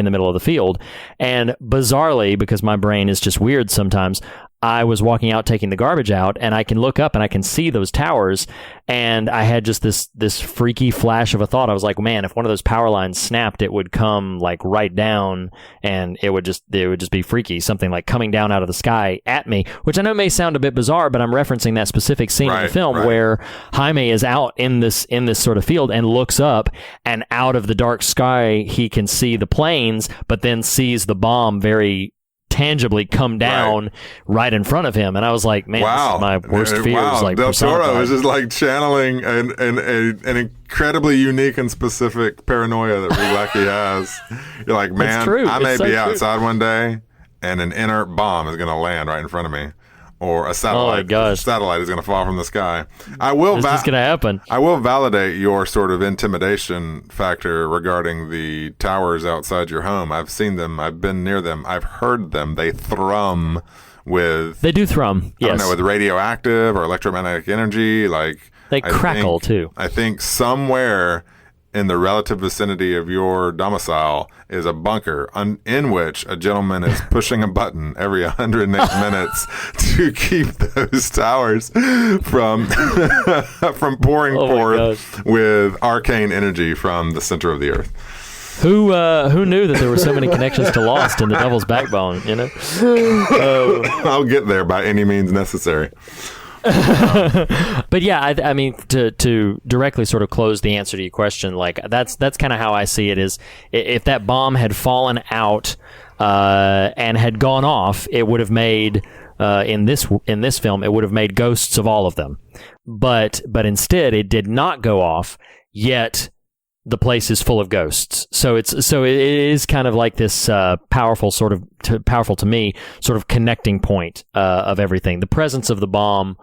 the middle of the field. And bizarrely, because my brain is just weird sometimes, I was walking out taking the garbage out, and I can look up and I can see those towers. And I had just this freaky flash of a thought. I was like, man, if one of those power lines snapped, it would come like right down, and it would just be freaky. Something like coming down out of the sky at me, which I know may sound a bit bizarre, but I'm referencing that specific scene in the film where Jaime is out in this sort of field and looks up, and out of the dark sky he can see the planes, but then sees the bomb very tangibly come down right in front of him. And I was like, man, this is my worst fears. Wow. Like, Del Toro is just like channeling an incredibly unique and specific paranoia that Rilecki has. You're like, man, I may be outside one day and an inert bomb is going to land right in front of me. or a satellite. Oh my gosh. A satellite is going to fall from the sky. I will. Is this going to happen? I will validate your sort of intimidation factor regarding the towers outside your home. I've seen them. I've been near them. I've heard them. They thrum with. They do thrum. Yes. I don't know, with radioactive or electromagnetic energy. Like they crackle too. I think somewhere in the relative vicinity of your domicile is a bunker in which a gentleman is pushing a button every 108 minutes to keep those towers from pouring forth with arcane energy from the center of the earth. Who knew that there were so many connections to Lost in the Devil's Backbone? You know. I'll get there by any means necessary. But yeah, I mean, to directly sort of close the answer to your question, like that's kind of how I see it. Is if that bomb had fallen out and had gone off, it would have made in this film it would have made ghosts of all of them. But instead, it did not go off. Yet the place is full of ghosts. So it is kind of like this powerful to me sort of connecting point of everything. The presence of the bomb,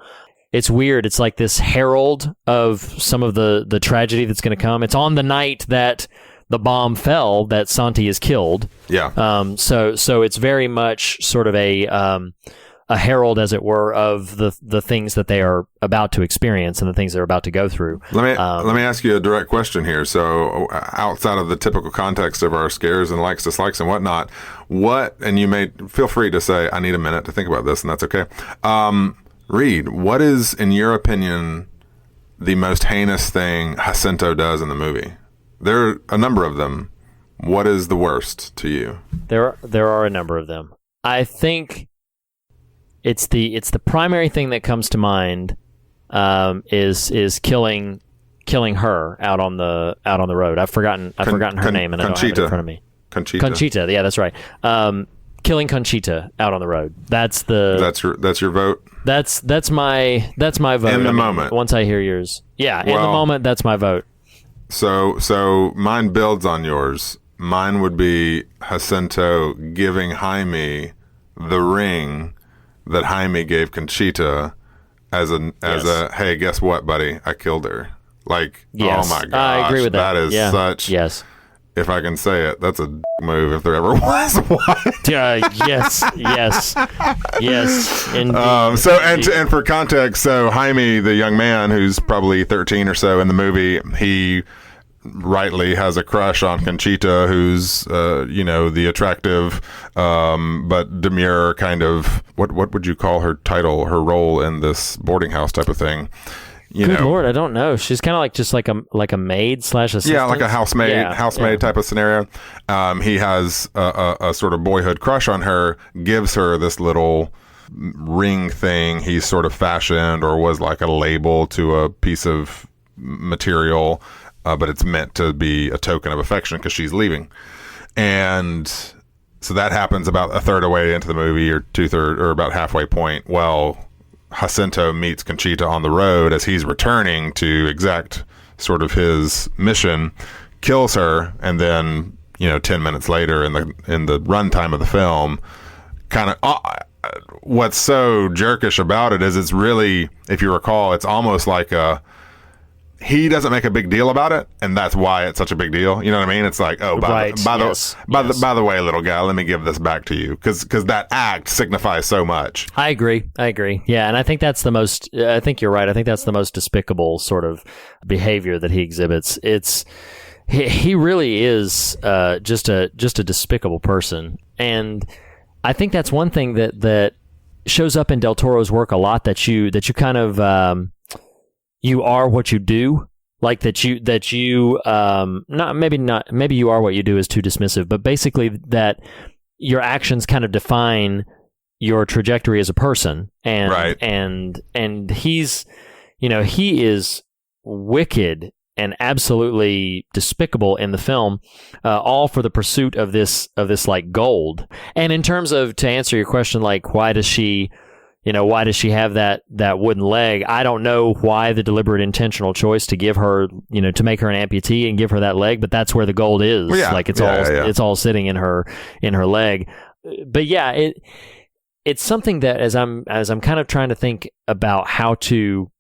it's weird. It's like this herald of some of the tragedy that's going to come. It's on the night that the bomb fell that Santi is killed. Yeah. So it's very much sort of a herald, as it were, of the things that they are about to experience and the things they're about to go through. Let me ask you a direct question here. So, outside of the typical context of our scares and likes, dislikes, and whatnot, and you may feel free to say, I need a minute to think about this, and that's okay. Reed, what is, in your opinion, the most heinous thing Jacinto does in the movie? There are a number of them. What is the worst to you? There are a number of them. I think it's the primary thing that comes to mind is killing her out on the road. I've forgotten her name, and I don't have it in front of me. Conchita. Yeah, that's right. Killing Conchita out on the road. That's your vote. That's my vote. In the moment. Once I hear yours, yeah. In the moment, that's my vote. So mine builds on yours. Mine would be Jacinto giving Jaime the ring that Jaime gave Conchita as a hey, guess what, buddy? I killed her. Like, yes. Oh my gosh, I agree with that. That is such. Yes. If I can say it, that's a move if there ever was one. Yes. Indeed. And for context, so Jaime, the young man who's probably 13 or so in the movie, he rightly has a crush on Conchita, who's the attractive but demure kind of what would you call her title, her role in this boarding house type of thing? Good Lord, I don't know. She's kind of like a maid / assistant. Yeah, like a housemaid type of scenario. He has a sort of boyhood crush on her, gives her this little ring thing he's sort of fashioned, or was like a label to a piece of material, but it's meant to be a token of affection because she's leaving. And so that happens about a third of the way into the movie, or or about halfway point. Well, Jacinto meets Conchita on the road as he's returning to exact sort of his mission, kills her, and then 10 minutes later in the runtime of the film, kind of what's so jerkish about it is it's really, if you recall, it's almost like he doesn't make a big deal about it, and that's why it's such a big deal. You know what I mean? It's like, oh, by the way, little guy, let me give this back to you, because that act signifies so much. I agree. Yeah, and I think that's the most. I think you're right. I think that's the most despicable sort of behavior that he exhibits. He really is just a despicable person, and I think that's one thing that shows up in Del Toro's work a lot. That you kind of you are what you do, like that you maybe you are what you do is too dismissive, but basically that your actions kind of define your trajectory as a person, and right. and he's he is wicked and absolutely despicable in the film, all for the pursuit of this like gold. And in terms of, to answer your question, like why does she have that wooden leg? I don't know why the deliberate intentional choice to give her, to make her an amputee and give her that leg, but that's where the gold is. Well, yeah. Like it's all sitting in her leg. But yeah, it's something that as I'm kind of trying to think about how to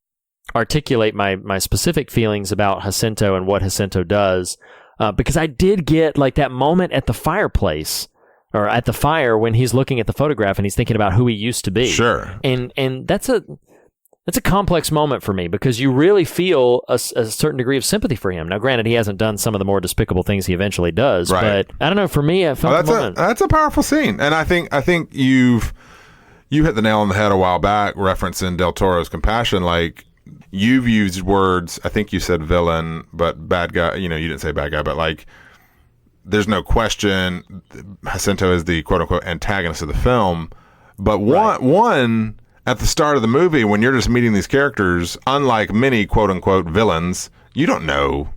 articulate my specific feelings about Jacinto and what Jacinto does, because I did get like that moment at the fireplace or at the fire when he's looking at the photograph and he's thinking about who he used to be. Sure. And that's a complex moment for me because you really feel a certain degree of sympathy for him. Now, granted, he hasn't done some of the more despicable things he eventually does, right. but I don't know. For me, I felt the moment. That's a powerful scene, and I think you hit the nail on the head a while back, referencing Del Toro's compassion. Like you've used words. I think you said villain, but bad guy. You didn't say bad guy, but like there's no question Jacinto is the quote unquote antagonist of the film. But one. At the start of the movie, when you're just meeting these characters, unlike many quote-unquote villains, you don't know.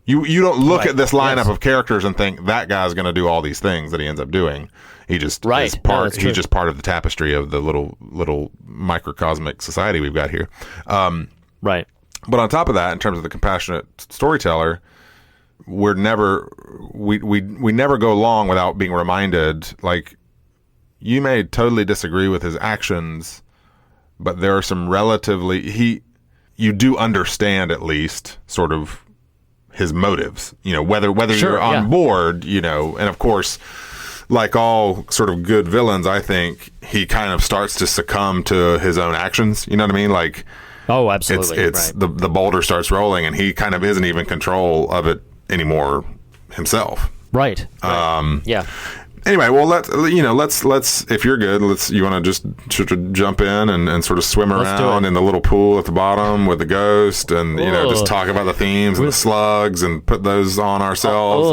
You don't look at this lineup of characters and think that guy's going to do all these things that he ends up doing. He just is part. He's just part of the tapestry of the little microcosmic society we've got here. Right. But on top of that, in terms of the compassionate storyteller, we never go long without being reminded, like, you may totally disagree with his actions, but there are some you do understand at least sort of his motives, whether you're on board, and of course, like all sort of good villains, I think he kind of starts to succumb to his own actions. You know what I mean? Like, oh, absolutely. It's the boulder starts rolling and he kind of isn't even in control of it anymore himself. Right. Yeah. Anyway, well, let's if you're good, you want to just sort of jump in and sort of swim around in the little pool at the bottom with the ghost and, just talk about the themes and the slugs and put those on ourselves.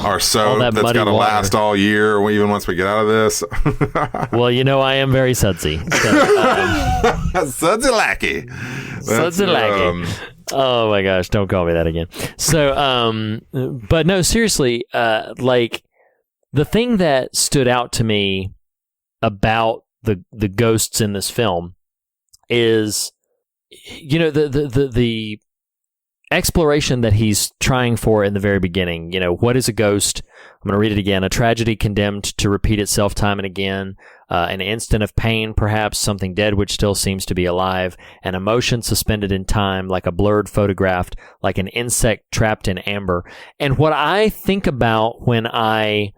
Our soap that's got to last all year, even once we get out of this. Well, I am very sudsy. So, sudsy lackey. Sudsy lackey. Oh my gosh, don't call me that again. So, but no, seriously, like, the thing that stood out to me about the ghosts in this film is, the exploration that he's trying for in the very beginning. What is a ghost? I'm going to read it again. A tragedy condemned to repeat itself time and again. An instant of pain, perhaps, something dead which still seems to be alive, an emotion suspended in time, like a blurred photograph, like an insect trapped in amber. And what I think about when I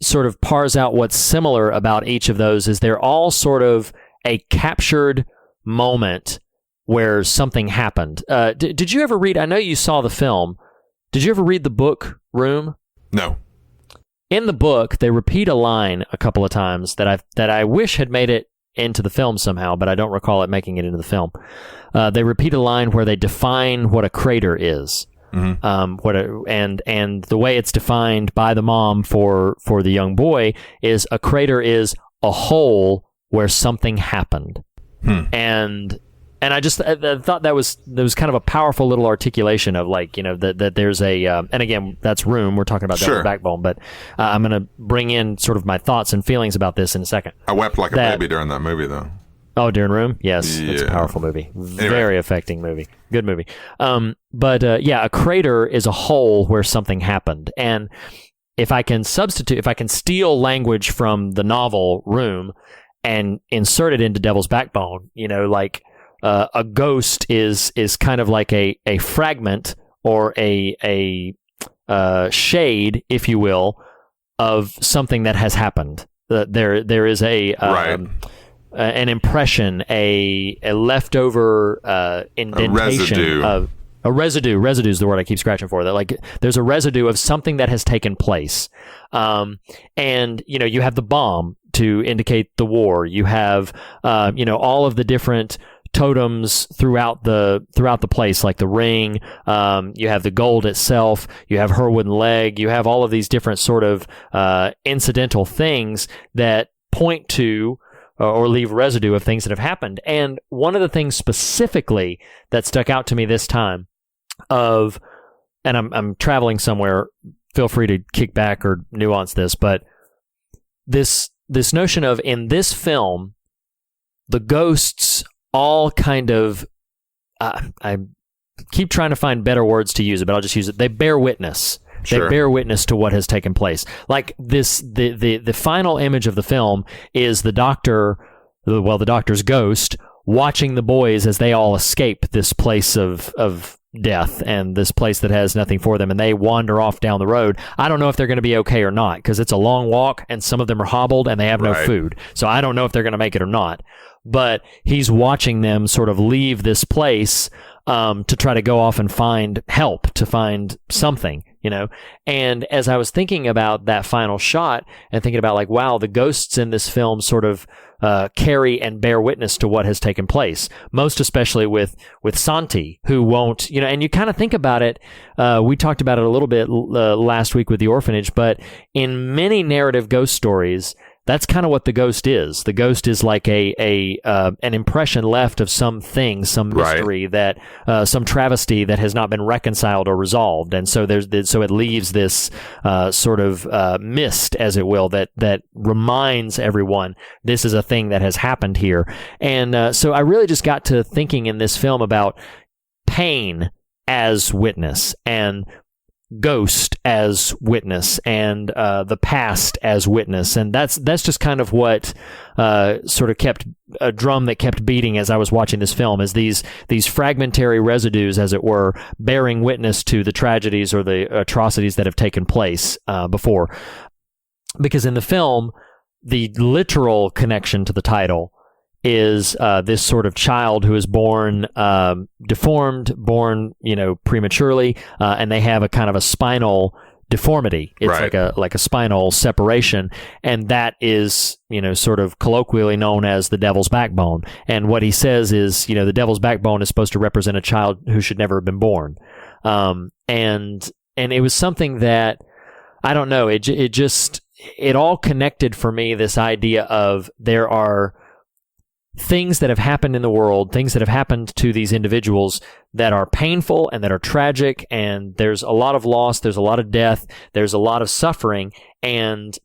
sort of parse out what's similar about each of those is they're all sort of a captured moment where something happened. Did you ever read, I know you saw the film, did you ever read the book Room? No. In the book, they repeat a line a couple of times that I wish had made it into the film somehow, but I don't recall it making it into the film. They repeat a line where they define what a crater is. Mm-hmm. And the way it's defined by the mom for the young boy is a crater is a hole where something happened. And I just I thought that was kind of a powerful little articulation of, like, that there's a and again, that's Room, we're talking about Devil's Backbone, but I'm going to bring in sort of my thoughts and feelings about this in a second. I wept like a baby during that movie, though. Oh, during Room? Yes. Yeah. It's a powerful movie. Very affecting movie. Good movie. But a crater is a hole where something happened. And if I can steal language from the novel Room and insert it into Devil's Backbone, like a ghost is kind of like a fragment or a shade, if you will, of something that has happened. There is an impression, a leftover indentation of a residue. Residue is the word I keep scratching for. That, like, there's a residue of something that has taken place, and you have the bomb to indicate the war. You have all of the different totems throughout the place, like the ring. You have the gold itself. You have her wooden leg. You have all of these different sort of incidental things that point to or leave residue of things that have happened. And one of the things specifically that stuck out to me this time and I'm traveling somewhere, feel free to kick back or nuance this, but this notion of, in this film, the ghosts all kind of, I keep trying to find better words to use it, but I'll just use it. They bear witness. Sure. They bear witness to what has taken place. Like this, the final image of the film is the doctor's ghost watching the boys as they all escape this place of death and this place that has nothing for them, and they wander off down the road. I don't know if they're going to be okay or not, because it's a long walk and some of them are hobbled and they have no food. So I don't know if they're going to make it or not. But he's watching them sort of leave this place to try to go off and find help, to find something, you know. And as I was thinking about that final shot and thinking about like, wow, the ghosts in this film sort of carry and bear witness to what has taken place, most especially with Santi, who won't, you know, and you kind of think about it, we talked about it a little bit last week with the orphanage, but in many narrative ghost stories, that's kind of what the ghost is. The ghost is like an impression left of something, some mystery that some travesty that has not been reconciled or resolved, and so so it leaves this sort of mist, as it will, that reminds everyone this is a thing that has happened here. And so I really just got to thinking in this film about pain as witness, and ghost as witness, and the past as witness. And that's just kind of what sort of kept a drum that kept beating as I was watching this film, is these fragmentary residues, as it were, bearing witness to the tragedies or the atrocities that have taken place before. Because in the film, the literal connection to the title is this sort of child who is born deformed, born, you know, prematurely, and they have a kind of a spinal deformity. It's like a spinal separation, and that is, you know, sort of colloquially known as the devil's backbone. And what he says is, you know, the devil's backbone is supposed to represent a child who should never have been born. And it was something that, I don't know, it all connected for me, this idea of there are things that have happened in the world, things that have happened to these individuals that are painful and that are tragic, and there's a lot of loss, there's a lot of death, there's a lot of suffering, and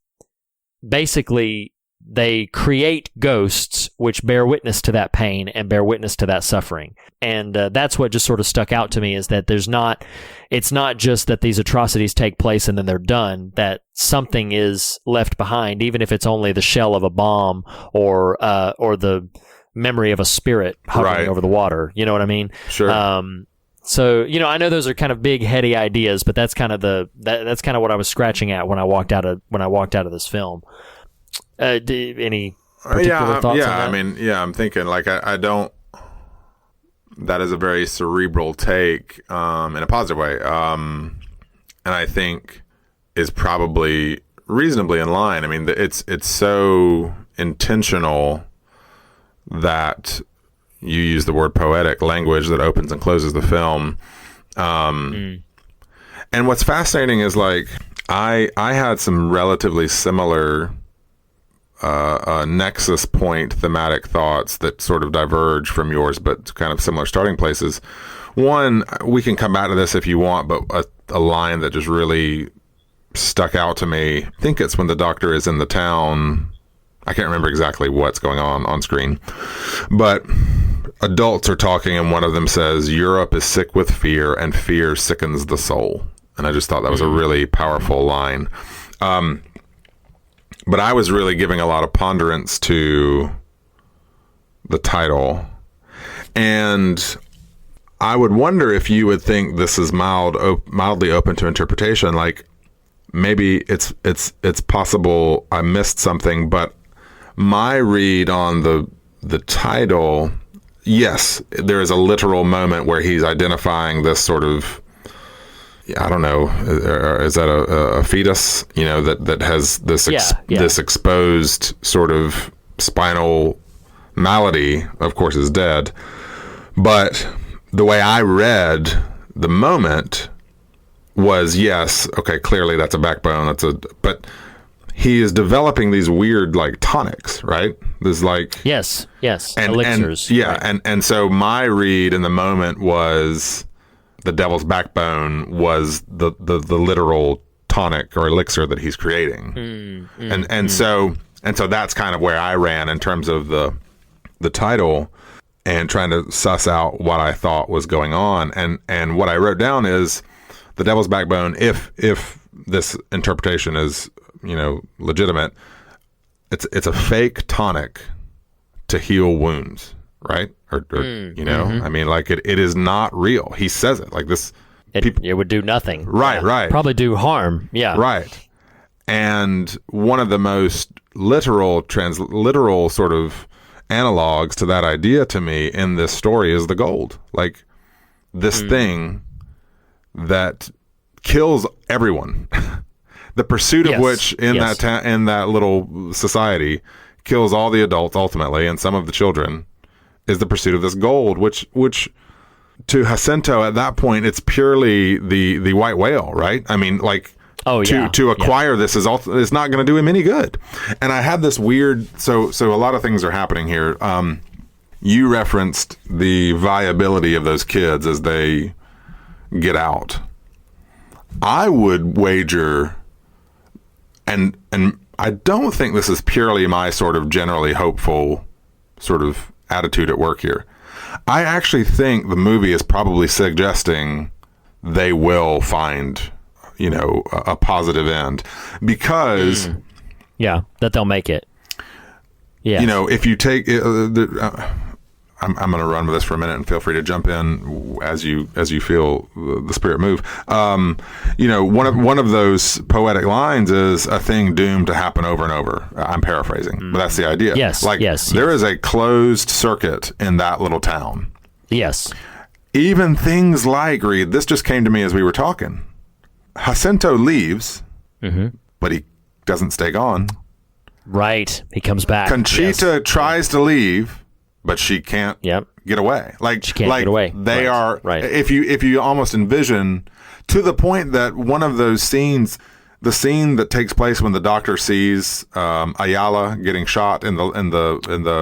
basically they create ghosts which bear witness to that pain and bear witness to that suffering. And that's what just sort of stuck out to me, is that it's not just that these atrocities take place and then they're done, that something is left behind, even if it's only the shell of a bomb or the memory of a spirit hovering over the water. You know what I mean? Sure. So, you know, I know those are kind of big, heady ideas, but that's kind of that's kind of what I was scratching at when I walked out of this film. Any particular thoughts on that? I mean, I'm thinking, like, I don't. That is a very cerebral take, in a positive way, and I think is probably reasonably in line. I mean, it's so intentional that you use the word poetic language that opens and closes the film. And what's fascinating is, like, I had some relatively similar nexus point thematic thoughts that sort of diverge from yours, but kind of similar starting places. One, we can come back to this if you want, but a line that just really stuck out to me, I think it's when the doctor is in the town. I can't remember exactly what's going on screen, but adults are talking, and one of them says, "Europe is sick with fear, and fear sickens the soul." And I just thought that was a really powerful line. But I was really giving a lot of ponderance to the title. And I would wonder if you would think this is mildly open to interpretation. Like, maybe it's possible I missed something, but my read on the title, yes, there is a literal moment where he's identifying this sort of, I don't know, is that a fetus, you know, that has this this exposed sort of spinal malady, of course, is dead. But the way I read the moment was, yes, okay, clearly that's a backbone, but he is developing these weird, like, tonics, right? There's like yes, elixirs, and so my read in the moment was, the devil's backbone was the literal tonic or elixir that he's creating. So that's kind of where I ran in terms of the title and trying to suss out what I thought was going on. And what I wrote down is the devil's backbone, if this interpretation is, legitimate, it's a fake tonic to heal wounds, right? Or I mean, like it is not real. He says it like this. It would do nothing. Right, right. Probably do harm. Yeah. Right. And one of the most literal sort of analogs to that idea to me in this story is the gold. Like this thing that kills everyone. The pursuit of which in that little society kills all the adults ultimately, and some of the children, is the pursuit of this gold, which to Jacinto at that point, it's purely the white whale, right? I mean, like, to acquire this is not going to do him any good. And I had this weird, so a lot of things are happening here. You referenced the viability of those kids as they get out. I would wager, and I don't think this is purely my sort of generally hopeful sort of attitude at work here. I actually think the movie is probably suggesting they will find, a positive end, because that they'll make it. Yeah. If you take I'm going to run with this for a minute, and feel free to jump in as you feel the spirit move. One of those poetic lines is a thing doomed to happen over and over. I'm paraphrasing, but that's the idea. Yes. There is a closed circuit in that little town. Yes. Even things like, Reed, this just came to me as we were talking. Jacinto leaves, but he doesn't stay gone. Right. He comes back. Conchita tries to leave, but she can't get away. Like, she can't get away. They are right. If you almost envision, to the point that one of those scenes, the scene that takes place when the doctor sees Ayala getting shot in the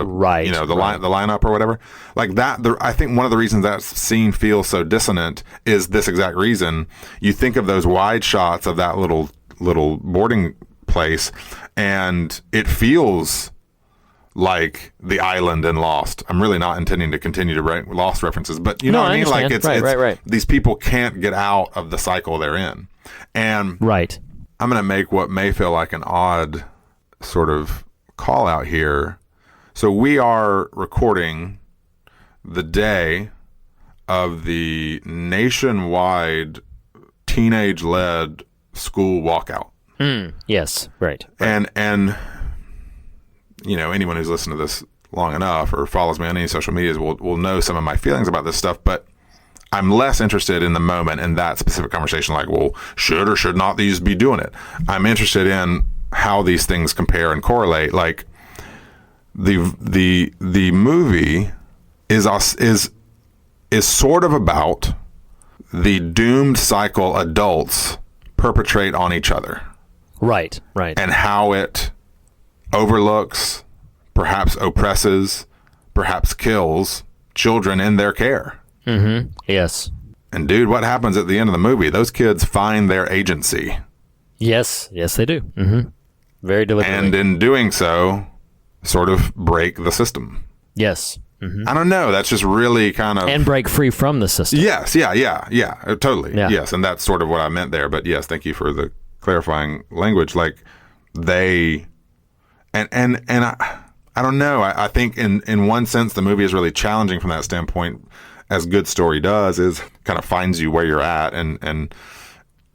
right, the lineup or whatever, like that. I think one of the reasons that scene feels so dissonant is this exact reason. You think of those wide shots of that little boarding place, and it feels like the island in Lost. I'm really not intending to continue to write Lost references, but you know what I mean? Like it's right. These people can't get out of the cycle they're in. And I'm going to make what may feel like an odd sort of call out here. So we are recording the day of the nationwide teenage-led school walkout. Yes, right. And anyone who's listened to this long enough or follows me on any social medias will know some of my feelings about this stuff, but I'm less interested in the moment in that specific conversation, like, well, should or should not these be doing it? I'm interested in how these things compare and correlate. Like the movie is sort of about the doomed cycle adults perpetrate on each other. Right. And how it overlooks, perhaps oppresses, perhaps kills children in their care. Yes. And dude, what happens at the end of the movie? Those kids find their agency. Yes, they do. Very deliberately. And in doing so, sort of break the system. Yes. I don't know. That's just really kind of... And break free from the system. Yes. Yeah. Totally. Yeah. Yes. And that's sort of what I meant there. But yes, thank you for the clarifying language. Like they... And I don't know. I think in one sense, the movie is really challenging from that standpoint, as good story does, is kind of finds you where you're at and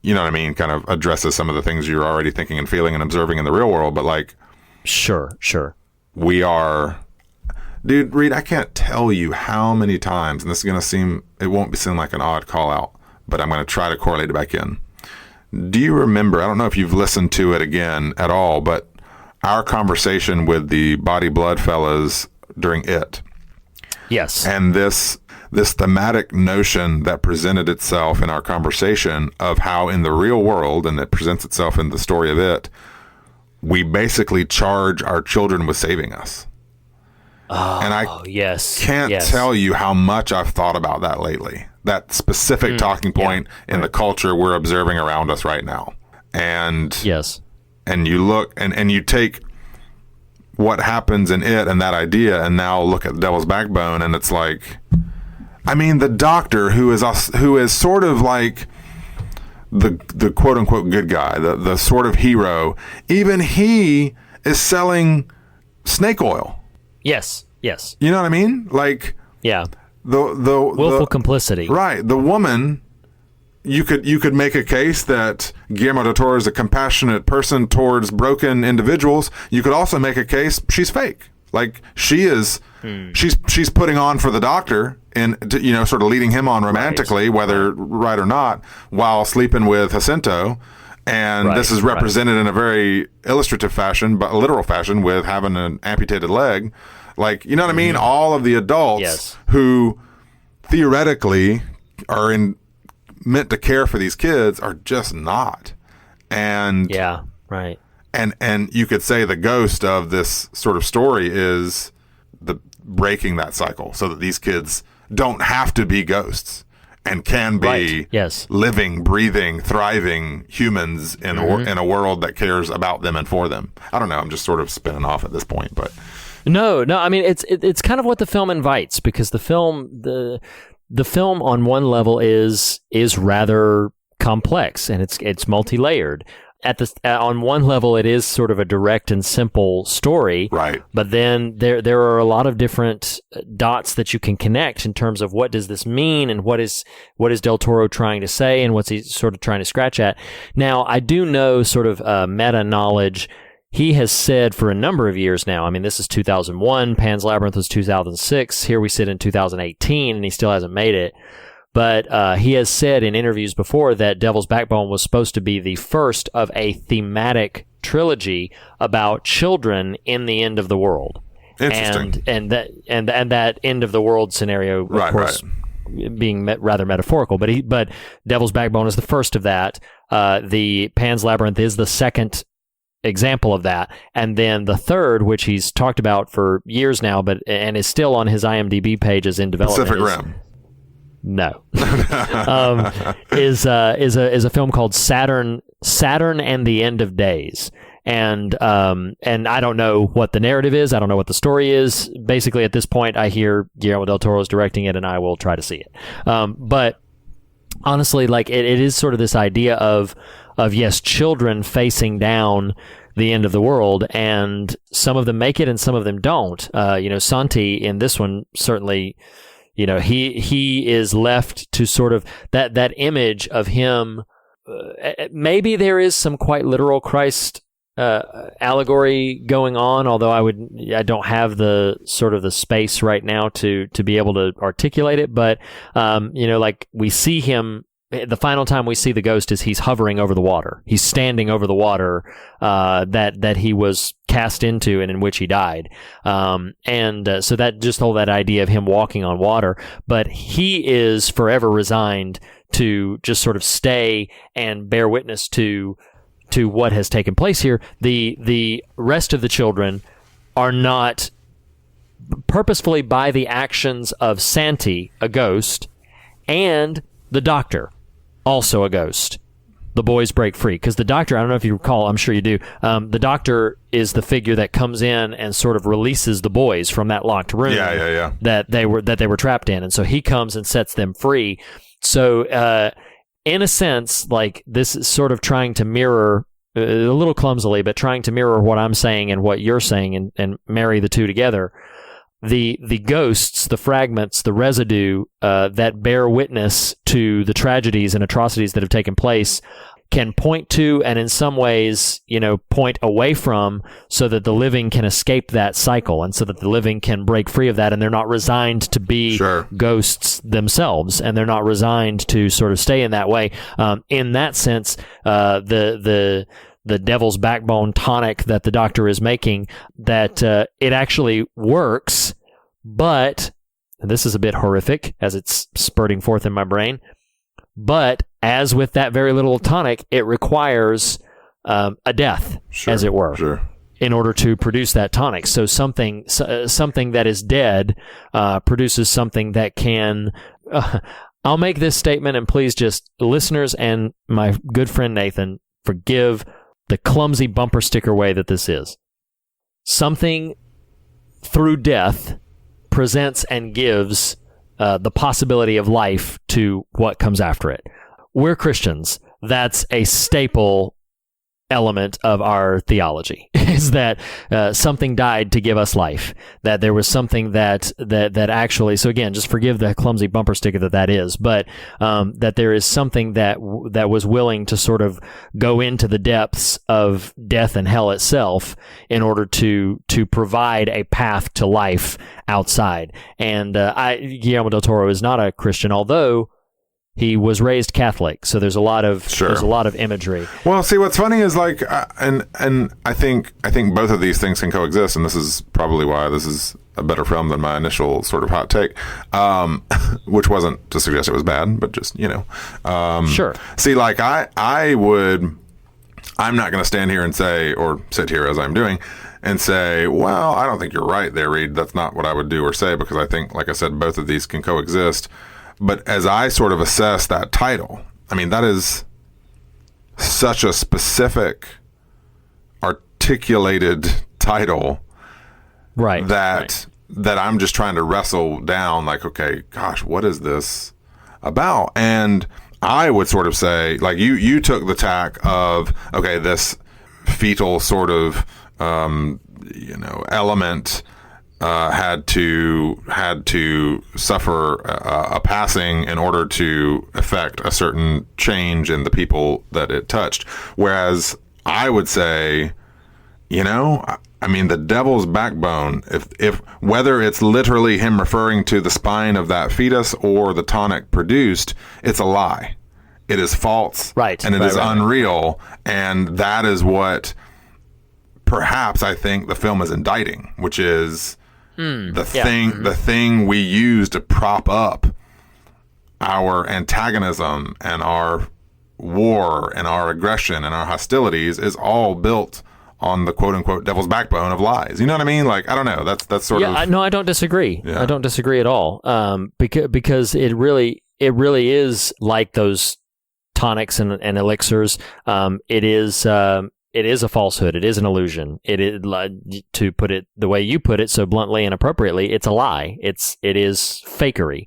you know what I mean, kind of addresses some of the things you're already thinking and feeling and observing in the real world. But like, sure. We are, dude, Reed, I can't tell you how many times, and this is going to seem, it won't seem like an odd call out, but I'm going to try to correlate it back in. Do you remember, I don't know if you've listened to it again at all, but our conversation with the Body Blood fellas during It. Yes. And this thematic notion that presented itself in our conversation of how in the real world, and it presents itself in the story of It, we basically charge our children with saving us. Oh, and I can't tell you how much I've thought about that lately. That specific talking point in the culture we're observing around us right now. And and you look and you take what happens in It and that idea, and now look at the Devil's Backbone, and it's like, I mean, the doctor who is sort of like the quote unquote good guy, the sort of hero, even he is selling snake oil. Yes. You know what I mean? Like, Yeah. the Willful complicity. right. The woman, you could make a case that Guillermo del Toro is a compassionate person towards broken individuals. You could also make a case she's fake. Like, she is, she's putting on for the doctor and, you know, sort of leading him on romantically, whether right or not, while sleeping with Jacinto. And this is represented in a very illustrative fashion, but a literal fashion, with having an amputated leg. Like, you know what I mean? All of the adults who theoretically are meant to care for these kids are just not. And Yeah, right. and you could say the ghost of this sort of story is the breaking that cycle, so that these kids don't have to be ghosts and can be living, breathing, thriving humans in a world that cares about them and for them. I don't know. I'm just sort of spinning off at this point, but no. I mean, it's kind of what the film invites, because the film on one level is rather complex, and it's multi-layered. On one level, it is sort of a direct and simple story, right? But then there are a lot of different dots that you can connect in terms of what does this mean, and what is Del Toro trying to say, and what's he sort of trying to scratch at. Now, I do know sort of meta knowledge. He has said for a number of years now. I mean, this is 2001. Pan's Labyrinth was 2006. Here we sit in 2018, and he still hasn't made it. But he has said in interviews before that Devil's Backbone was supposed to be the first of a thematic trilogy about children in the end of the world. Interesting. And that end of the world scenario, of course, being rather metaphorical. But Devil's Backbone is the first of that. The Pan's Labyrinth is the second example of that, and then the third, which he's talked about for years now, and is still on his IMDb page as in development. Pacific Rim. No, is a film called Saturn and the End of Days, and I don't know what the narrative is. I don't know what the story is. Basically, at this point, I hear Guillermo del Toro is directing it, and I will try to see it. But honestly, like it is sort of this idea of yes, children facing down the end of the world, and some of them make it and some of them don't. Santi in this one certainly. He is left to sort of that image of him. Maybe there is some quite literal Christ allegory going on, although I don't have the sort of the space right now to be able to articulate it. But like we see him. The final time we see the ghost is he's hovering over the water. He's standing over the water that he was cast into and in which he died. So that just all that idea of him walking on water. But he is forever resigned to just sort of stay and bear witness to what has taken place here. The rest of the children are not purposefully, by the actions of Santi, a ghost, and the doctor, also a ghost. The boys break free because the doctor, I don't know if you recall, I'm sure you do, the doctor is the figure that comes in and sort of releases the boys from that locked room that they were trapped in, and so he comes and sets them free. So in a sense, like, this is sort of trying to mirror, a little clumsily, but trying to mirror what I'm saying and what you're saying, and marry the two together. The ghosts, the fragments, the residue that bear witness to the tragedies and atrocities that have taken place can point to, and in some ways, point away from, so that the living can escape that cycle, and so that the living can break free of that, and they're not resigned to be ghosts themselves, and they're not resigned to sort of stay in that way. In that sense, the Devil's Backbone tonic that the doctor is making, that it actually works, but, and this is a bit horrific as it's spurting forth in my brain, but as with that very little tonic, it requires a death, as it were, in order to produce that tonic. So something that is dead produces something that can... I'll make this statement, and please, just listeners and my good friend Nathan, forgive the clumsy bumper sticker way that this is. Something through death presents and gives the possibility of life to what comes after it. We're Christians. that's a staple element of our theology is that something died to give us life, that there was something that actually, so again, just forgive the clumsy bumper sticker that is, but that there is something that was willing to sort of go into the depths of death and hell itself in order to provide a path to life outside. And Guillermo del Toro is not a Christian, although he was raised Catholic, so there's a lot of imagery. Well, see, what's funny is like, and I think both of these things can coexist, and this is probably why this is a better film than my initial sort of hot take, which wasn't to suggest it was bad, but just Sure. See, like I'm not going to stand here and say, or sit here as I'm doing, and say, well, I don't think you're right there, Reed. That's not what I would do or say, because I think, like I said, both of these can coexist. But as I sort of assess that title, I mean, that is such a specific, articulated title, right? That I'm just trying to wrestle down, like, okay, gosh, what is this about? And I would sort of say, like, you took the tack of, okay, this fetal sort of, element had to suffer a passing in order to effect a certain change in the people that it touched. Whereas I would say, I mean, the devil's backbone, if whether it's literally him referring to the spine of that fetus or the tonic produced, it's a lie. It is false, right? And it is unreal, and that is what perhaps I think the film is indicting, which is the thing we use to prop up our antagonism and our war and our aggression and our hostilities is all built on the quote unquote devil's backbone of lies. You know what I mean? Like, I don't know. That's sort of. No, I don't disagree. Yeah. I don't disagree at all. Because it really is like those tonics and elixirs. It is a falsehood. It is an illusion. It is, to put it the way you put it so bluntly and appropriately, it's a lie. It is fakery.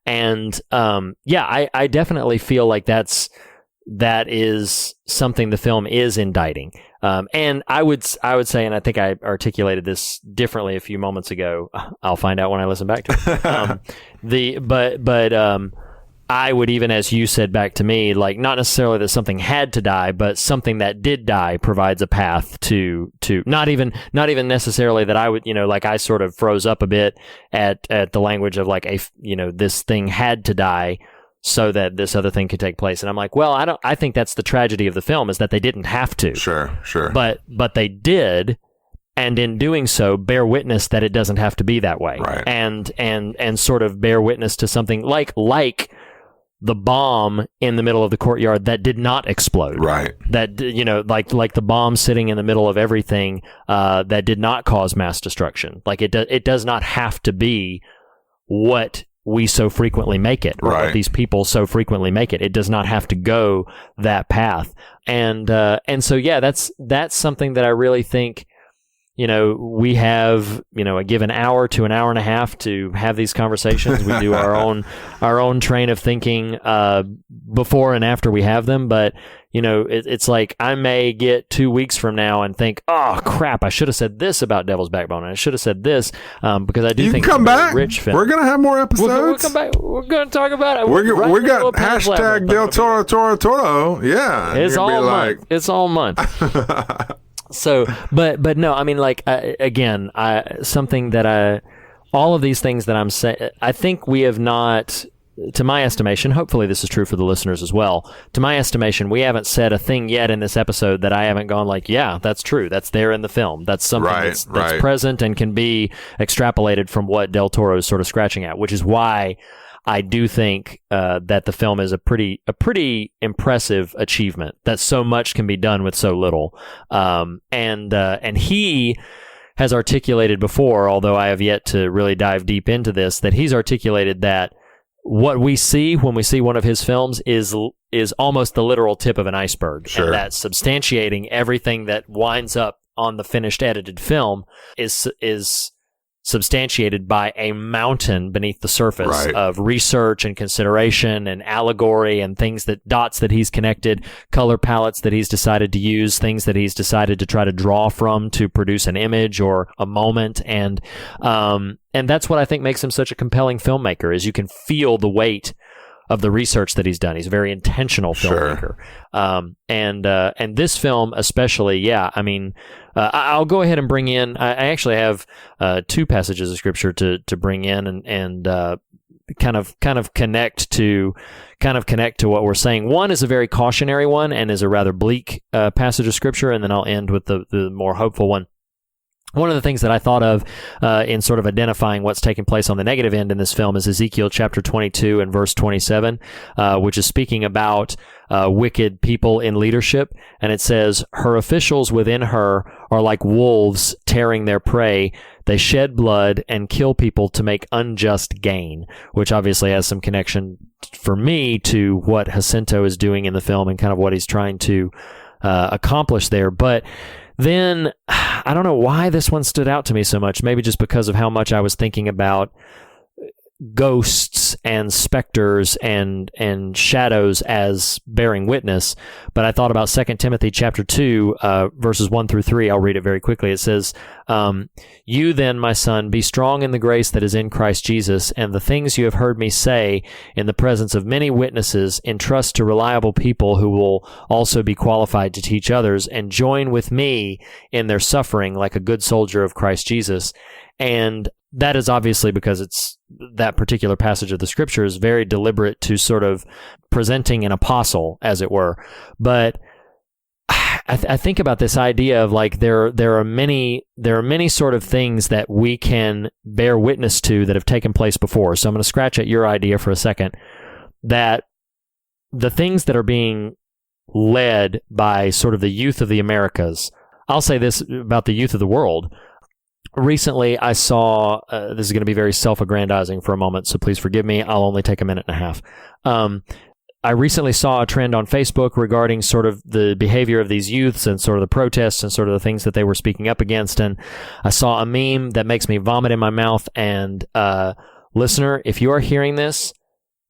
And I definitely feel like that is something the film is indicting. And I would say, and I think I articulated this differently a few moments ago. I'll find out when I listen back to it. I would, even as you said back to me, like, not necessarily that something had to die, but something that did die provides a path to not even necessarily that I would, like, I sort of froze up a bit at the language of like this thing had to die so that this other thing could take place. And I'm like, well, I think that's the tragedy of the film, is that they didn't have to. Sure. But they did. And in doing so, bear witness that it doesn't have to be that way. Right. And sort of bear witness to something like the bomb in the middle of the courtyard that did not explode. Right. That, like the bomb sitting in the middle of everything that did not cause mass destruction. Like, it does not have to be what we so frequently make it, or what these people so frequently make it. It does not have to go that path. And so, yeah, that's something that I really think, we have, a given hour to an hour and a half to have these conversations. We do our own train of thinking before and after we have them. But, it's like I may get 2 weeks from now and think, oh, crap, I should have said this about Devil's Backbone. And I should have said this because I do think it's a rich film. We're going to have more episodes. We'll come back. We're going to talk about it. We got hashtag Del Toro, Toro. Yeah. It's all month. It's all month. So, but no, I mean, like, again, something that all of these things that I'm saying, I think we have not, to my estimation, hopefully this is true for the listeners as well, to my estimation, we haven't said a thing yet in this episode that I haven't gone like, yeah, that's true. That's there in the film. That's something that's present and can be extrapolated from what Del Toro is sort of scratching at, which is why I do think that the film is a pretty impressive achievement, that so much can be done with so little. And he has articulated before, although I have yet to really dive deep into this, that he's articulated that what we see when we see one of his films is almost the literal tip of an iceberg. Sure. And that substantiating everything that winds up on the finished edited film is substantiated by a mountain beneath the surface Right. of research and consideration and allegory and dots that he's connected, color palettes that he's decided to use, things that he's decided to try to draw from to produce an image or a moment. And that's what I think makes him such a compelling filmmaker, is you can feel the weight of the research that he's done. He's a very intentional filmmaker. And this film especially, yeah, I mean, I'll go ahead and bring in, I actually have two passages of scripture to bring in and kind of connect to what we're saying. One is a very cautionary one and is a rather bleak passage of scripture, and then I'll end with the more hopeful one. One of the things that I thought of in sort of identifying what's taking place on the negative end in this film is Ezekiel chapter 22 and verse 27, which is speaking about wicked people in leadership. And it says, "Her officials within her are like wolves tearing their prey. They shed blood and kill people to make unjust gain," which obviously has some connection for me to what Jacinto is doing in the film and kind of what he's trying to accomplish there. But then, I don't know why this one stood out to me so much. Maybe just because of how much I was thinking about ghosts and specters and shadows as bearing witness. But I thought about 2 Timothy chapter 2, verses 1 through 3. I'll read it very quickly. It says, "You then, my son, be strong in the grace that is in Christ Jesus, and the things you have heard me say in the presence of many witnesses, entrust to reliable people who will also be qualified to teach others, and join with me in their suffering like a good soldier of Christ Jesus." And that is obviously because that particular passage of the scripture is very deliberate to sort of presenting an apostle, as it were. But I think about this idea of like there are many sort of things that we can bear witness to that have taken place before. So I'm going to scratch at your idea for a second, that the things that are being led by sort of the youth of the Americas. I'll say this about the youth of the world. Recently, I saw, this is going to be very self-aggrandizing for a moment, so please forgive me. I'll only take a minute and a half. I recently saw a trend on Facebook regarding sort of the behavior of these youths and sort of the protests and sort of the things that they were speaking up against. And I saw a meme that makes me vomit in my mouth. And listener, if you are hearing this,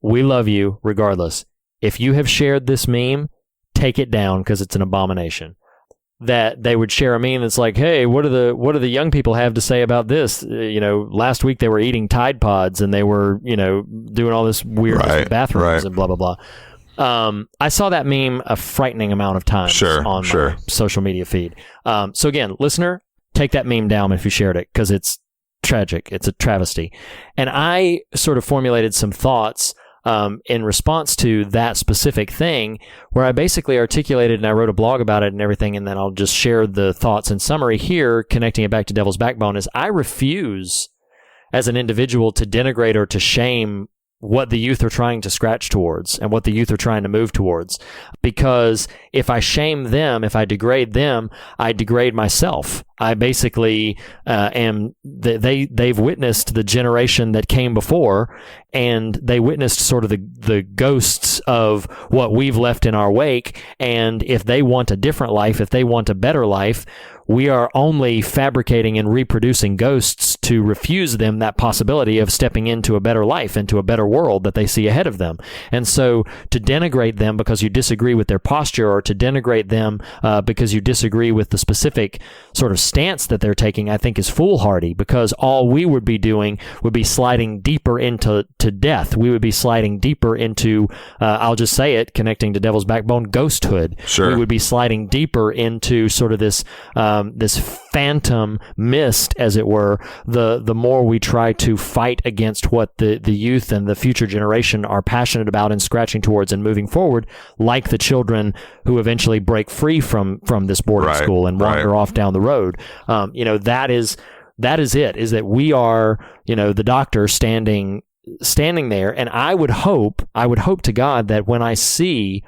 we love you regardless. If you have shared this meme, take it down because it's an abomination. That they would share a meme that's like, hey, what do the young people have to say about this? Last week they were eating Tide Pods and they were, doing all this weird bathrooms and blah, blah, blah. I saw that meme a frightening amount of times on my social media feed. So again, listener, take that meme down if you shared it because it's tragic. It's a travesty. And I sort of formulated some thoughts in response to that specific thing, where I basically articulated and I wrote a blog about it and everything, and then I'll just share the thoughts in summary here, connecting it back to Devil's Backbone, is I refuse as an individual to denigrate or to shame what the youth are trying to scratch towards and what the youth are trying to move towards. Because if I shame them, if I degrade them, I degrade myself. I basically they've witnessed the generation that came before, and they witnessed sort of the ghosts of what we've left in our wake. And if they want a different life, if they want a better life, we are only fabricating and reproducing ghosts to refuse them that possibility of stepping into a better life, into a better world that they see ahead of them. And so to denigrate them because you disagree with their posture, or to denigrate them because you disagree with the specific sort of stance that they're taking, I think is foolhardy, because all we would be doing would be sliding deeper into death. We would be sliding deeper into, I'll just say it, connecting to Devil's Backbone, ghosthood. Sure. We would be sliding deeper into sort of this phantom mist, as it were, the more we try to fight against what the youth and the future generation are passionate about and scratching towards and moving forward, like the children who eventually break free from this boarding school and wander off down the road. That is it, is that we are, the doctor standing there. And I would hope to God that when I see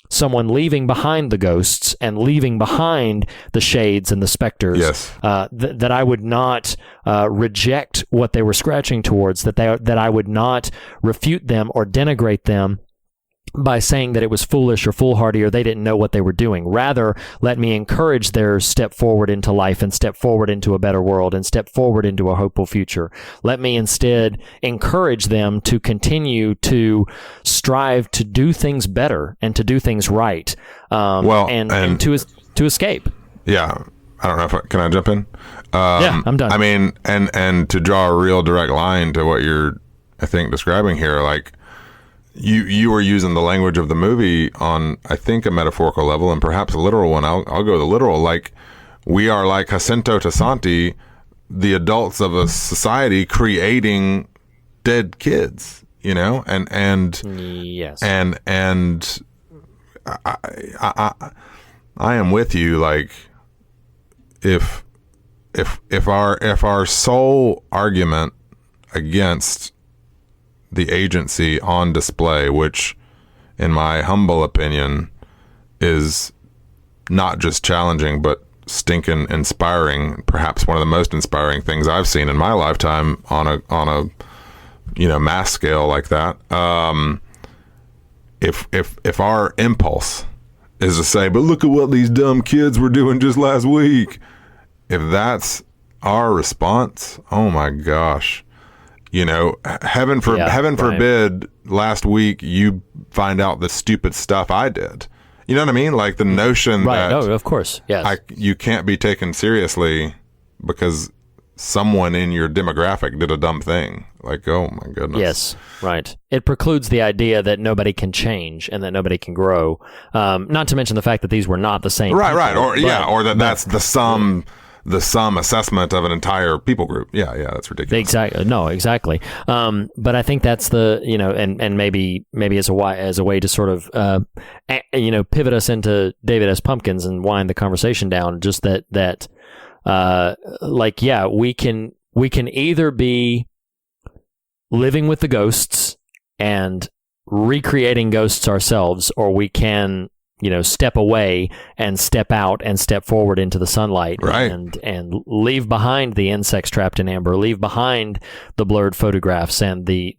someone leaving behind the ghosts and leaving behind the shades and the specters, that I would not reject what they were scratching towards, that I would not refute them or denigrate them by saying that it was foolish or foolhardy or they didn't know what they were doing. Rather, let me encourage their step forward into life and step forward into a better world and step forward into a hopeful future. Let me instead encourage them to continue to strive to do things better and to do things right, and to escape. Yeah. I don't know can I jump in? Yeah, I'm done. I mean, and to draw a real direct line to what you're, I think, describing here, like, You were using the language of the movie on, I think, a metaphorical level and perhaps a literal one. I'll go the literal. Like, we are like Jacinto Tassanti, the adults of a society creating dead kids, you know? And yes. And I am with you. Like, if our sole argument against the agency on display, which in my humble opinion is not just challenging but stinking inspiring, perhaps one of the most inspiring things I've seen in my lifetime on a mass scale like that. If our impulse is to say, but look at what these dumb kids were doing just last week, if that's our response, oh my gosh. Heaven forbid last week you find out the stupid stuff I did. You know what I mean? Like the notion that of course, yes. You can't be taken seriously because someone in your demographic did a dumb thing. Like, oh my goodness. Yes, right. It precludes the idea that nobody can change and that nobody can grow. Not to mention the fact that these were not the same. Right. Or that's the sum. The sum assessment of an entire people group. Yeah, that's ridiculous. Exactly. No, exactly. But I think that's the, and maybe as a way to sort of, pivot us into David S. Pumpkins and wind the conversation down. Just that, we can either be living with the ghosts and recreating ghosts ourselves, or we can step away and step out and step forward into the sunlight, right, and leave behind the insects trapped in amber, leave behind the blurred photographs and the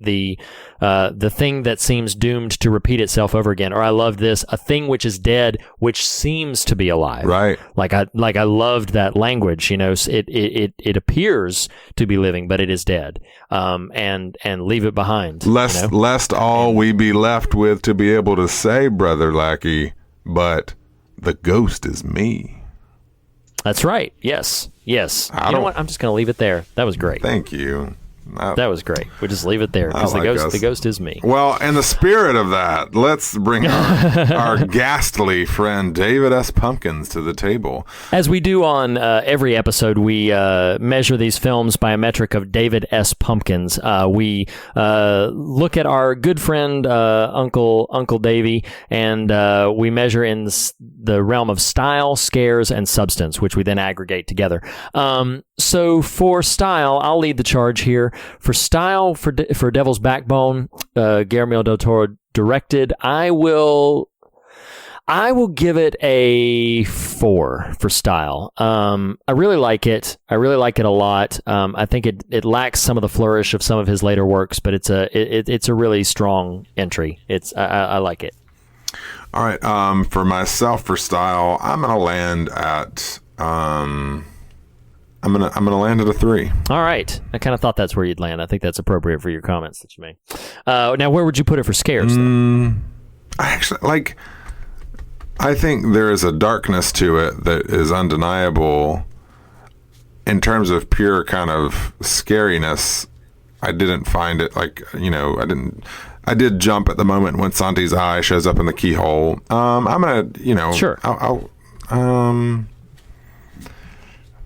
thing that seems doomed to repeat itself over again. Or I love this, a thing which is dead, which seems to be alive. Right. Like I loved that language. It appears to be living, but it is dead. And leave it behind. Lest all we be left with to be able to say, Brother Lackey, but the ghost is me. That's right. Yes. You know what? I'm just going to leave it there. That was great. Thank you. That was great. We'll just leave it there because the ghost is me. Well, in the spirit of that, let's bring our ghastly friend David S. Pumpkins to the table. As we do on every episode, we measure these films by a metric of David S. Pumpkins. We look at our good friend Uncle Davey, and we measure in the realm of style, scares, and substance, which we then aggregate together. So for style, I'll lead the charge here. For style, for Devil's Backbone, Guillermo del Toro directed, I will give it a 4 for style. I really like it. I really like it a lot. I think it lacks some of the flourish of some of his later works, but it's a really strong entry. I like it. All right. For myself, for style, I'm gonna land at I'm gonna land at a 3. All right. I kind of thought that's where you'd land. I think that's appropriate for your comments that you made. Now, where would you put it for scares? I think there is a darkness to it that is undeniable. In terms of pure kind of scariness, I didn't find it I did jump at the moment when Santi's eye shows up in the keyhole. I'm gonna, sure.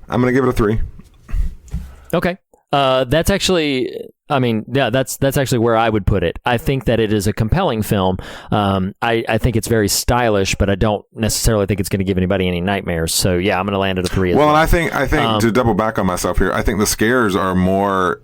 I'm going to give it a 3. Okay. That's actually, that's actually where I would put it. I think that it is a compelling film. I think it's very stylish, but I don't necessarily think it's going to give anybody any nightmares. So yeah, I'm going to land at a 3 as well. And I think to double back on myself here, I think the scares are more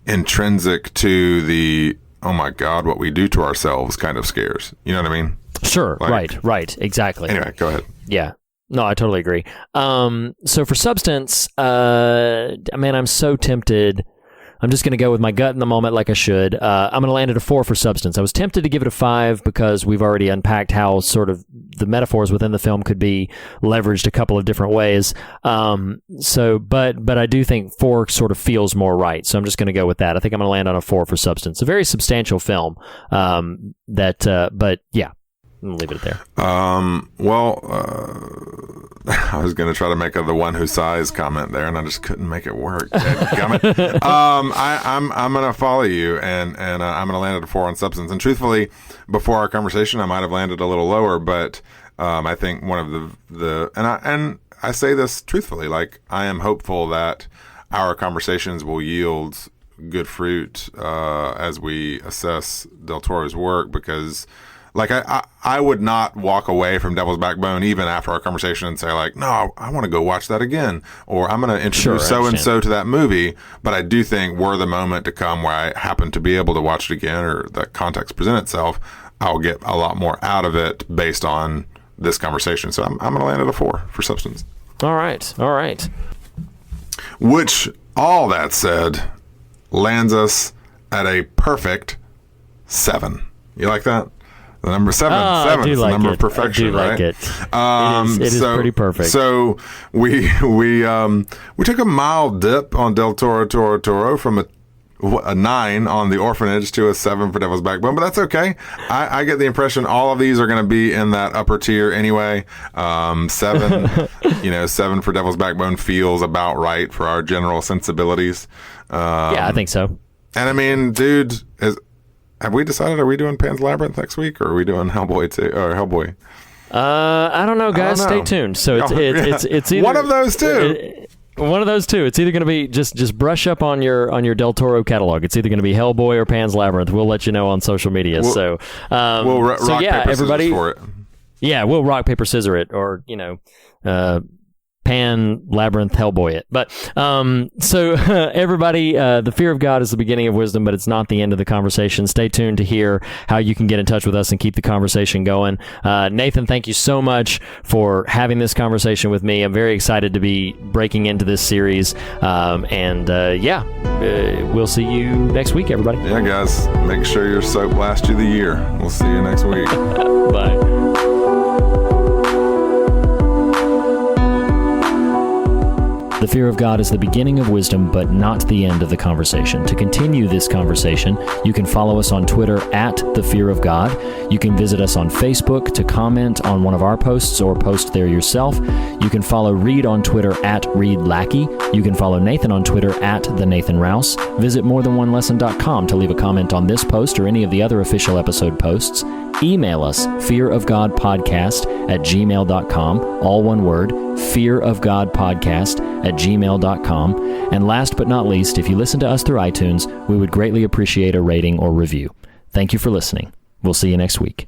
intrinsic to the, oh my God, what we do to ourselves kind of scares. You know what I mean? Sure. Right. Exactly. Anyway, go ahead. Yeah. No, I totally agree. So for substance, I'm so tempted I'm just going to go with my gut in the moment like I should. I'm going to land at a 4 for substance. I was tempted to give it a 5 because we've already unpacked how sort of the metaphors within the film could be leveraged a couple of different ways. But I do think 4 sort of feels more right. So I'm just going to go with that. I think I'm going to land on a 4 for substance. A very substantial film. But yeah. I'm going to leave it there. I was going to try to make the one who sighs comment there, and I just couldn't make it work. I'm going to follow you, and I'm going to land at a 4 on substance. And truthfully, before our conversation, I might have landed a little lower, but I think one of and I say this truthfully, like I am hopeful that our conversations will yield good fruit as we assess Del Toro's work, because like I would not walk away from Devil's Backbone even after our conversation and say like, no, I want to go watch that again, or I'm going to introduce so-and-so to that movie. But I do think were the moment to come where I happen to be able to watch it again, or that context present itself, I'll get a lot more out of it based on this conversation. So I'm going to land at a 4 for substance. All right. Which, all that said, lands us at a perfect 7. You like that? The number 7 is the number of perfection, right? I do like it. It is pretty perfect. So we took a mild dip on Del Toro from a 9 on The Orphanage to a 7 for Devil's Backbone, but that's okay. I get the impression all of these are going to be in that upper tier anyway. 7, 7 for Devil's Backbone feels about right for our general sensibilities. Yeah, I think so. And I mean, dude, have we decided, are we doing Pan's Labyrinth next week, or are we doing Hellboy too, or Hellboy? I don't know, guys. Stay tuned. So it's either one of those two. One of those two. It's either going to be just brush up on your Del Toro catalog. It's either going to be Hellboy or Pan's Labyrinth. We'll let you know on social media. We'll rock, paper, everybody, scissors for it. Yeah, we'll rock paper scissor it, or Pan, Labyrinth, Hellboy it. But so everybody, the fear of God is the beginning of wisdom, but it's not the end of the conversation. Stay tuned to hear how you can get in touch with us and keep the conversation going. Nathan, thank you so much for having this conversation with me. I'm very excited to be breaking into this series. We'll see you next week, everybody. Yeah, guys, make sure your soap lasts you the year. We'll see you next week. Bye. The fear of God is the beginning of wisdom, but not the end of the conversation. To continue this conversation, you can follow us on Twitter at The Fear of God. You can visit us on Facebook to comment on one of our posts or post there yourself. You can follow Reed on Twitter at Reed Lackey. You can follow Nathan on Twitter at The Nathan Rouse. Visit morethanonelesson.com to leave a comment on this post or any of the other official episode posts. Email us, fearofgodpodcast@gmail.com, all one word, fearofgodpodcast@gmail.com. And last but not least, if you listen to us through iTunes, we would greatly appreciate a rating or review. Thank you for listening. We'll see you next week.